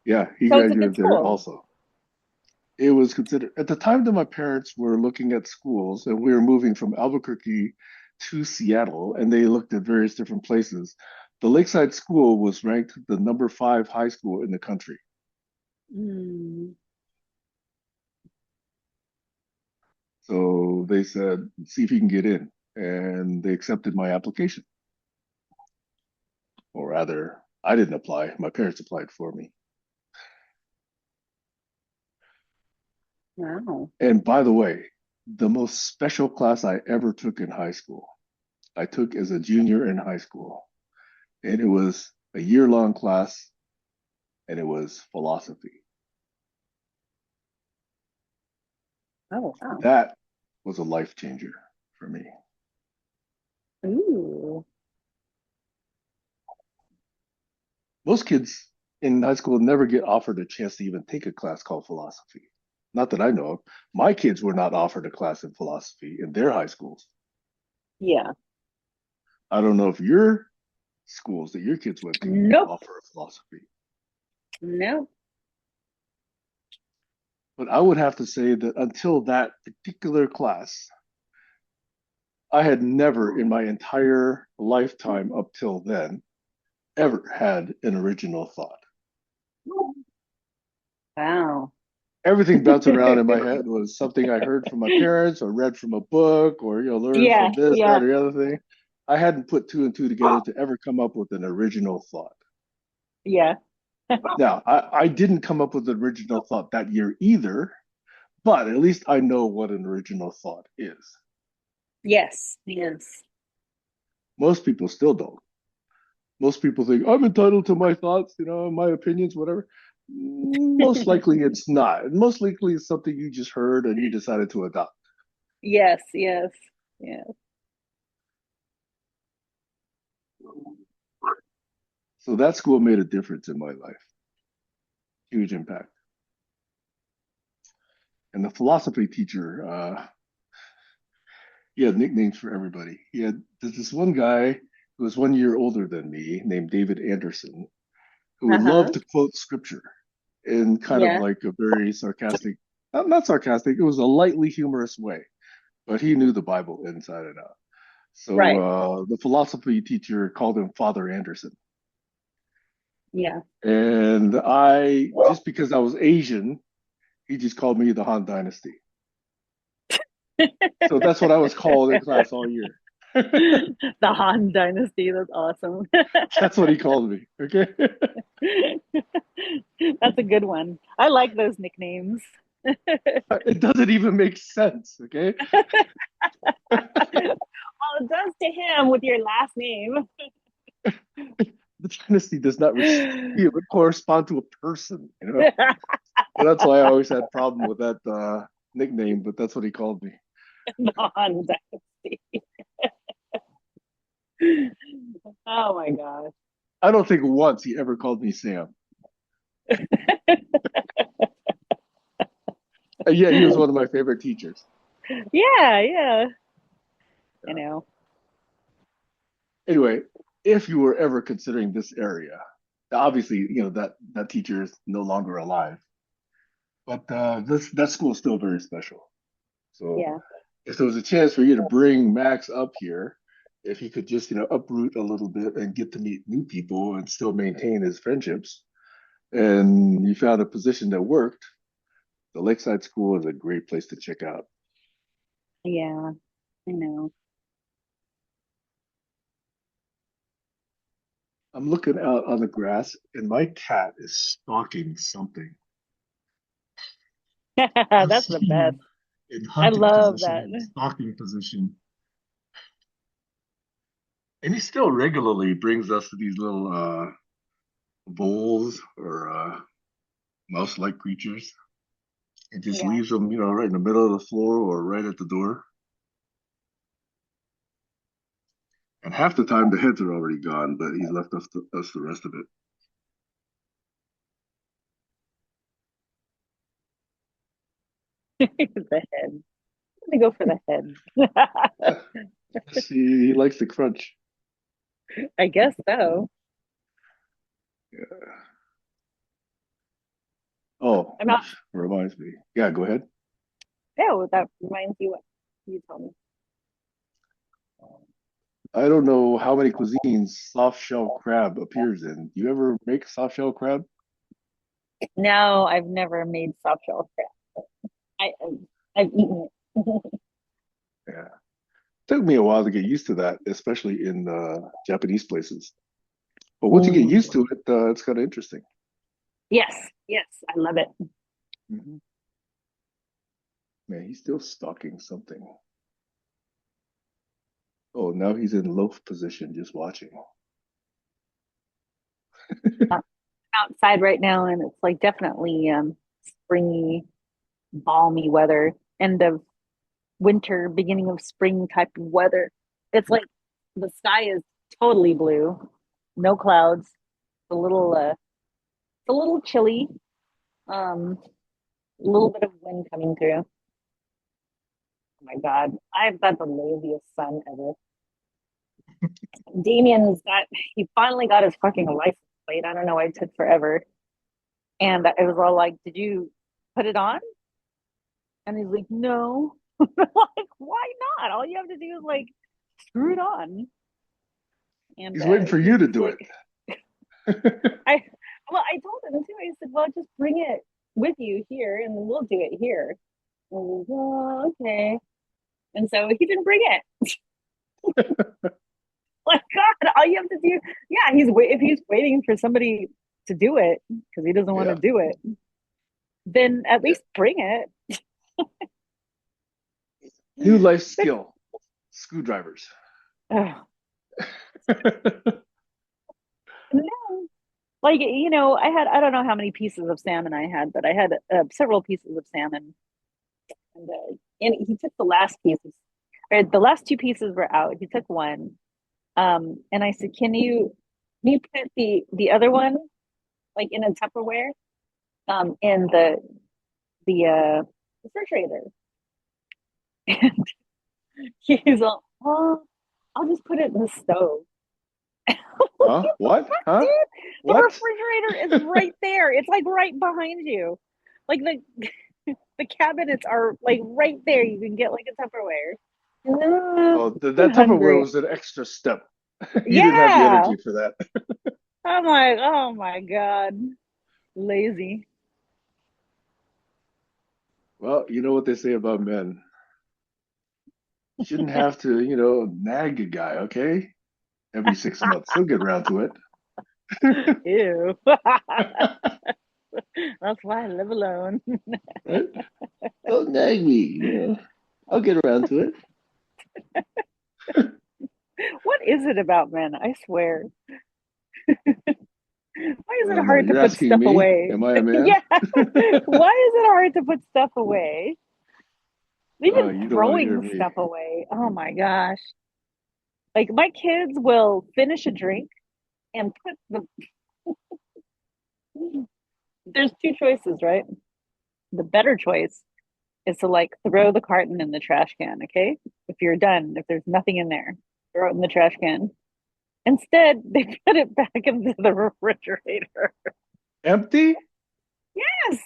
yeah, he So it's a good graduated there school. also. It was considered at the time that my parents were looking at schools and we were moving from Albuquerque to Seattle and they looked at various different places. The Lakeside School was ranked the number 5 high school in the country. Mm. So they said, see if you can get in. And they accepted my application. Or rather, I didn't apply. My parents applied for me. Wow. And by the way, the most special class I ever took in high school, I took as a junior in high school. And it was a year-long class, and it was philosophy. Oh, wow. That was a life changer for me. Ooh. Most kids in high school never get offered a chance to even take a class called philosophy. Not that I know of. My kids were not offered a class in philosophy in their high schools. Yeah. I don't know if your schools that your kids went to Nope. offer a philosophy, Nope. but I would have to say that until that particular class, I had never in my entire lifetime up till then ever had an original thought. Wow. Everything bouncing around in my head was something I heard from my parents or read from a book or learned Yeah. from this, Yeah. that, or the other thing. I hadn't put two and two together to ever come up with an original thought. Yeah. Now, I didn't come up with an original thought that year either, but at least I know what an original thought is. Yes. Yes. Most people still don't. Most people think I'm entitled to my thoughts, my opinions, whatever. Most likely it's not. Most likely it's something you just heard and you decided to adopt. Yes. Yes. Yes. So that school made a difference in my life. Huge impact. And the philosophy teacher, he had nicknames for everybody. There's this one guy who was 1 year older than me named David Anderson, who Uh-huh. loved to quote scripture in kind of Yeah. like a very sarcastic, not sarcastic, it was a lightly humorous way, but he knew the Bible inside and out. So Right. the philosophy teacher called him Father Anderson. Yeah. And just because I was Asian, he just called me the Han Dynasty. So that's what I was called in class all year. The Han Dynasty. That's awesome. That's what he called me. Okay. That's a good one. I like those nicknames. It doesn't even make sense. Okay. Well, it does to him with your last name. The dynasty does not correspond to a person. And that's why I always had problem with that nickname, but that's what he called me. The Han Dynasty. Oh my gosh. I don't think once he ever called me Sam. And yet he was one of my favorite teachers. Yeah, yeah. I Yeah. know. Anyway, if you were ever considering this area, obviously, that teacher is no longer alive, but this that school is still very special. So Yeah. if there was a chance for you to bring Max up here, if he could just, uproot a little bit and get to meet new people and still maintain his friendships, and you found a position that worked, the Lakeside School is a great place to check out. Yeah, I know. I'm looking out on the grass, and my cat is stalking something. I That's see the best. him in I hunting love position, that. in stalking position, and he still regularly brings us these little voles or mouse-like creatures. And just Yeah. leaves them, right in the middle of the floor or right at the door. And half the time the heads are already gone, but he's left us the rest of it. The head. I'm gonna go for the head. Yes, he likes the crunch. I guess so. Yeah. Oh, I'm not. which reminds me. Yeah, go ahead. Oh, that reminds you what you told me. I don't know how many cuisines soft shell crab appears in. You ever make soft shell crab? No, I've never made soft shell crab. I've eaten it. Yeah. Took me a while to get used to that, especially in Japanese places. But once you get Mm. used to it, it's kind of interesting. Yes, yes, I love it. Hmm. Man, he's still stalking something. Oh, now he's in loaf position, just watching. I'm outside right now, and it's like definitely springy, balmy weather. End of winter, beginning of spring type of weather. It's like the sky is totally blue, no clouds. It's a little chilly. Um, a little bit of wind coming through. Oh my God, I've got the laziest son ever. He finally got his fucking license plate. I don't know why it took forever. And it was all like, did you put it on? And he's like, no. Like, why not? All you have to do is like screw it on. And He's waiting for you to he's do it. like, I I told him too. I said, well, just bring it with you here, and then we'll do it here. And he was, oh, okay. And so he didn't bring it. Like God, all you have to do, yeah, if he's waiting for somebody to do it because he doesn't want to Yeah. do it, then at Yeah. least bring it. New life skill, screwdrivers. Oh, no. Like I don't know how many pieces of salmon I had, but I had several pieces of salmon, and he took the last pieces. Or the last two pieces were out. He took one, and I said, can you put the other one like in a Tupperware, in the refrigerator? And he's like, oh, I'll just put it in the stove. What Huh? the What? fuck, Huh? dude? The What? refrigerator is right there. It's like right behind you. Like the cabinets are like right there. You can get like a Tupperware. No, Oh, I'm that Tupperware hungry. was an extra step. You didn't have the Yeah. energy for that. I'm like, oh my God. Lazy. Well, you know what they say about men. Shouldn't have to, nag a guy, okay? Every 6 months. He'll get around to it. Ew. That's why I live alone. Right? Don't nag me, I'll get around to it. What is it about men? I swear. Why is I it don't know. hard to You're put asking stuff me, away? am I a man? Yeah. Why is it hard to put stuff away? Oh, Even you don't want to hear throwing me. stuff away. Oh my gosh. Like my kids will finish a drink and put there's two choices, right? The better choice is to like throw the carton in the trash can, okay? If you're done, if there's nothing in there, throw it in the trash can. Instead, they put it back into the refrigerator. Empty? Yes.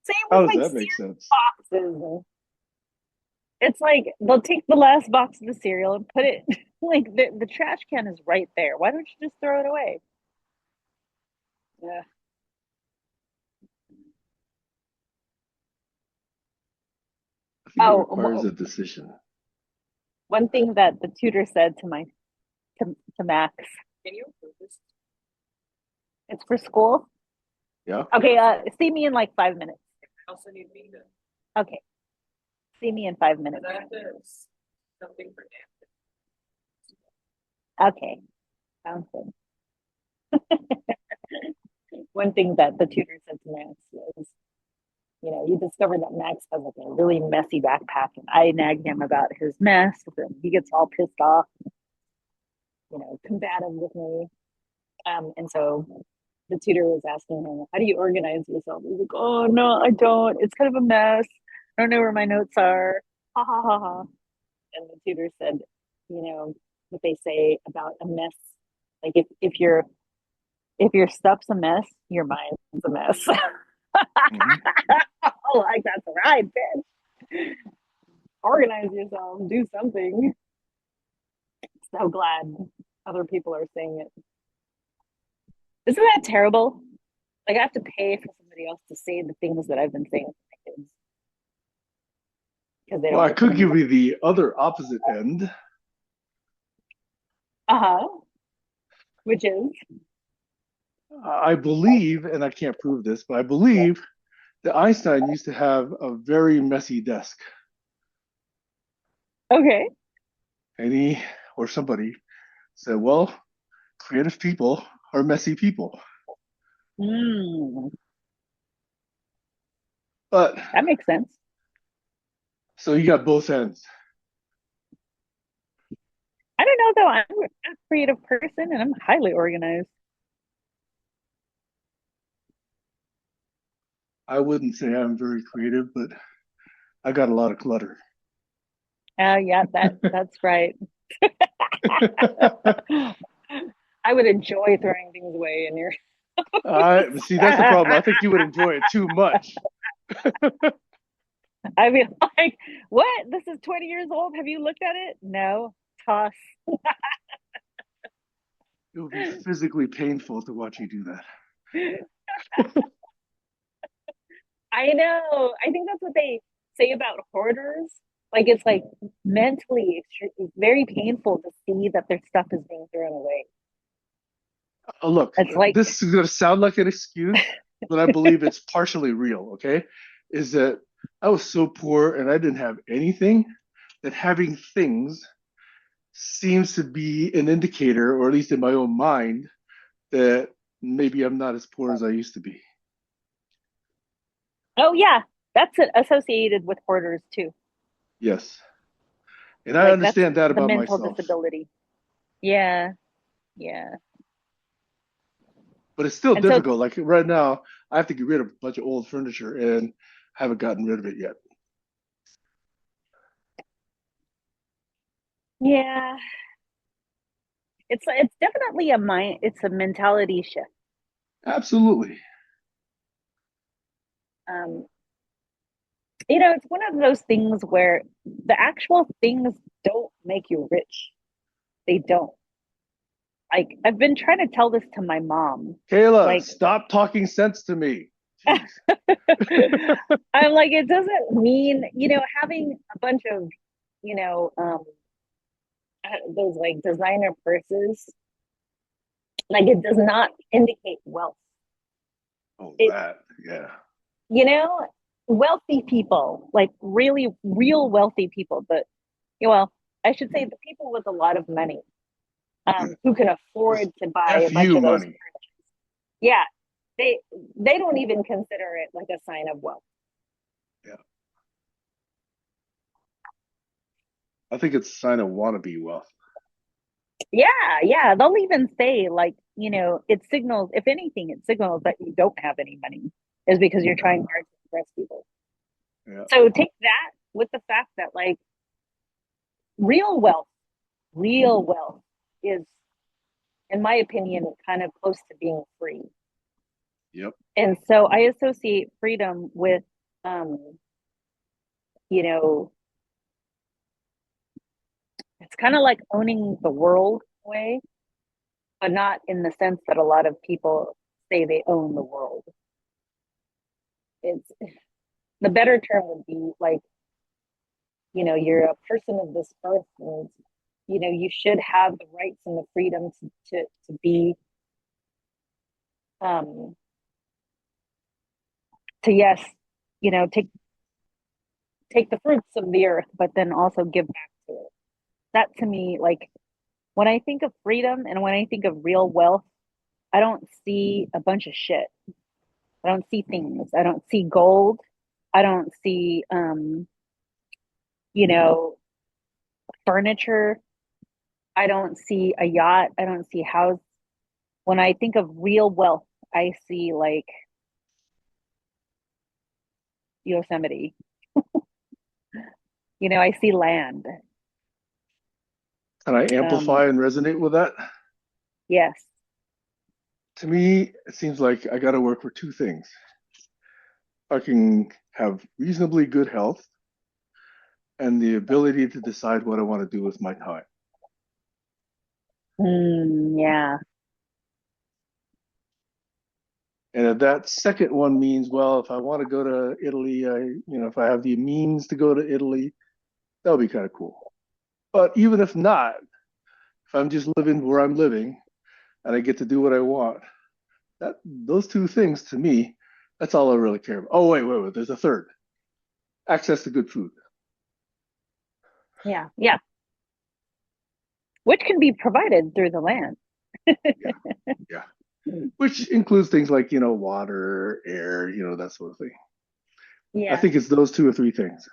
Same How with does like that make cereal sense? boxes. It's like they'll take the last box of the cereal and put it like the trash can is right there. Why don't you just throw it away? Yeah. I think it requires Oh, a decision. one thing that the tutor said to Max. Can you approve this? It's for school. Yeah? Okay. See me in like 5 minutes. I'll send you the Okay. See me in 5 minutes. I have to something for Dan. Okay. Sounds good. One thing that the tutor said to Max was, you discover that Max has like a really messy backpack, and I nag him about his mess, and he gets all pissed off, combative with me. And so the tutor was asking him, "How do you organize yourself?" He's like, "Oh no, I don't. It's kind of a mess. I don't know where my notes are." Ha ha ha ha. And the tutor said, what they say about a mess. Like if your stuff's a mess, your mind's a mess. Mhm. Oh, like that's right, bitch. Organize yourself, do something. So glad other people are saying it. Isn't that terrible? Like I have to pay for somebody else to say the things that I've been saying to my kids because they Well, don't I listen could to me. give you the other opposite end. Uh-huh. Which is I believe, and I can't prove this, but I believe that Einstein used to have a very messy desk. okay. And he or somebody said, well, creative people are messy people. Mm, But that makes sense. so you got both ends. I don't know though. I'm a creative person and I'm highly organized. I wouldn't say I'm very creative, but I got a lot of clutter. Yeah, that's right. I would enjoy throwing things away in your I see that's the problem. I think you would enjoy it too much. I'd be like, what? This is 20 years old. Have you looked at it? No. Toss. It would be physically painful to watch you do that. I know. I think that's what they say about hoarders. Like it's like mentally it's very painful to see that their stuff is being thrown away. Look, It's like, this is going to sound like an excuse, but I believe it's partially real, okay? Is that I was so poor and I didn't have anything that having things seems to be an indicator, or at least in my own mind, that maybe I'm not as poor as I used to be. oh yeah, that's associated with hoarders too. Yes. And I Like that's understand that the about mental myself, disability. Yeah, yeah. but it's still And so difficult. Like right now, I have to get rid of a bunch of old furniture and haven't gotten rid of it yet. yeah, it's definitely a mind. It's a mentality shift. Absolutely. Um, it's one of those things where the actual things don't make you rich. They don't. Like I've been trying to tell this to my mom. Kayla, Like stop talking sense to me. Jeez. I'm like, it doesn't mean, having a bunch of, you know, um, those like designer purses, like it does not indicate wealth. Oh, It, that. Yeah. you know, wealthy people, like really real wealthy people, but well, I should say the people with a lot of money, who can Just afford to buy a bunch FU of those. money. Yeah, they they don't even consider it like a sign of wealth. Yeah. I think it's a sign of wannabe wealth. Yeah, yeah. They'll even say like, it signals, if anything, it signals that you don't have any money is because you're trying hard to impress people. Yeah. So take that with the fact that like real wealth, real wealth is, in my opinion, kind of close to being free. Yep. And so I associate freedom with, um, you know, it's kind of like owning the world way, but not in the sense that a lot of people say they own the world. It's the better term would be like, you're a person of this earth and you should have the rights and the freedom to be um to yes, take the fruits of the earth, but then also give back to it. That to me, like when I think of freedom and when I think of real wealth, I don't see a bunch of shit. I don't see things. I don't see gold. I don't see you know, furniture. I don't see a yacht. I don't see house. When I think of real wealth, I see like Yosemite. I see land. Can I Um, amplify and resonate with that? yes. To me, it seems like I got to work for two things. I can have reasonably good health and the ability to decide what I want to do with my time. Yeah. And if that second one means, well, if I want to go to Italy, if I have the means to go to Italy, that would be kind of cool. But even if not, if I'm just living where I'm living and I get to do what I want, those two things to me, that's all I really care about. Oh, wait. There's a third. Access to good food. Yeah. Yeah. Which can be provided through the land. Yeah. Yeah. Which includes things like, water, air, that sort of thing. I Yeah. think it's those two or three things.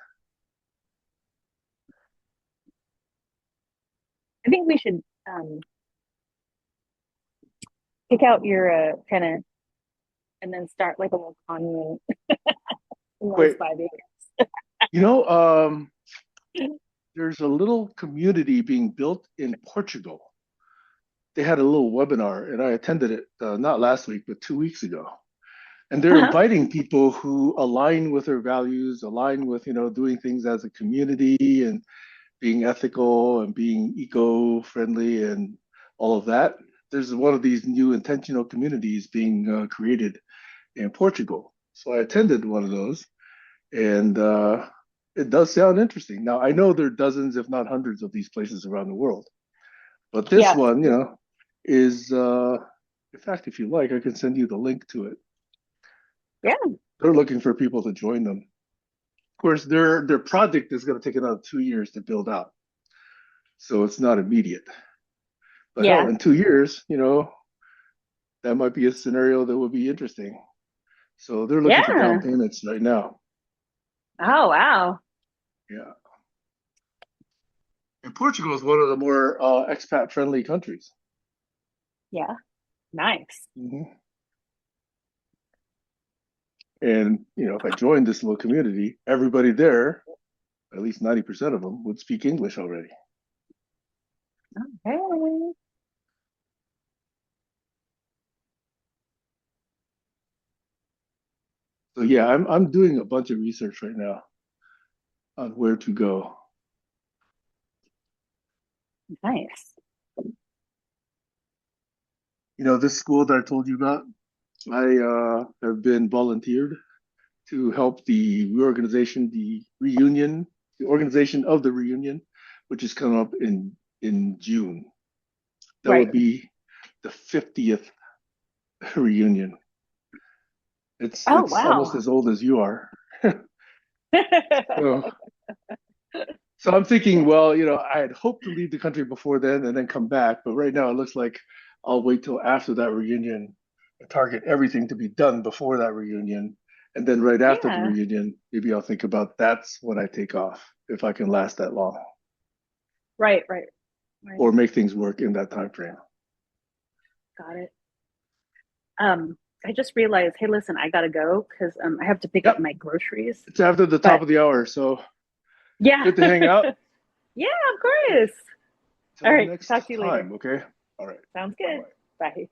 I think we should pick out your tenant and then start like a little commune in those Wait, 5 acres. you know, um, there's a little community being built in Portugal. They had a little webinar and I attended it not last week, but 2 weeks ago. And they're Uh-huh. inviting people who align with their values, align with, doing things as a community and being ethical and being eco-friendly and all of that. There's one of these new intentional communities being created in Portugal. So I attended one of those, and it does sound interesting. Now, I know there are dozens, if not hundreds, of these places around the world, but this Yeah. one, is, in fact, if you like, I can send you the link to it. Yeah. They're looking for people to join them. Of course, their project is going to take another 2 years to build out, so it's not immediate. But hell, Yeah. in 2 years, that might be a scenario that would be interesting. So they're looking for down Yeah. payments right now. Oh, wow. Yeah. And Portugal is one of the more expat friendly countries. Yeah. Nice. Hmm. And, if I joined this little community, everybody there, at least 90% of them, would speak English already. Okay. So yeah, I'm doing a bunch of research right now on where to go. Nice. This school that I told you about, I have been volunteered to help the organization of the reunion, which is coming up in June. That Right. would be the 50th reunion. It's Oh, it's almost wow. as old as you are. So, so I'm thinking, well, I had hoped to leave the country before then and then come back, but right now it looks like I'll wait till after that reunion and target everything to be done before that reunion. And then right after the Yeah. reunion, maybe I'll think about that's when I take off, if I can last that long Right. Right. Right. or make things work in that time frame. Got it. I just realized, hey, listen, I gotta go because I have to pick up Yep, my groceries. it's after the top But of the hour, so yeah. good to hang out. Yeah, of course. All Till right. next Talk to you later. time, okay? All right. Sounds Bye good. bye. Bye.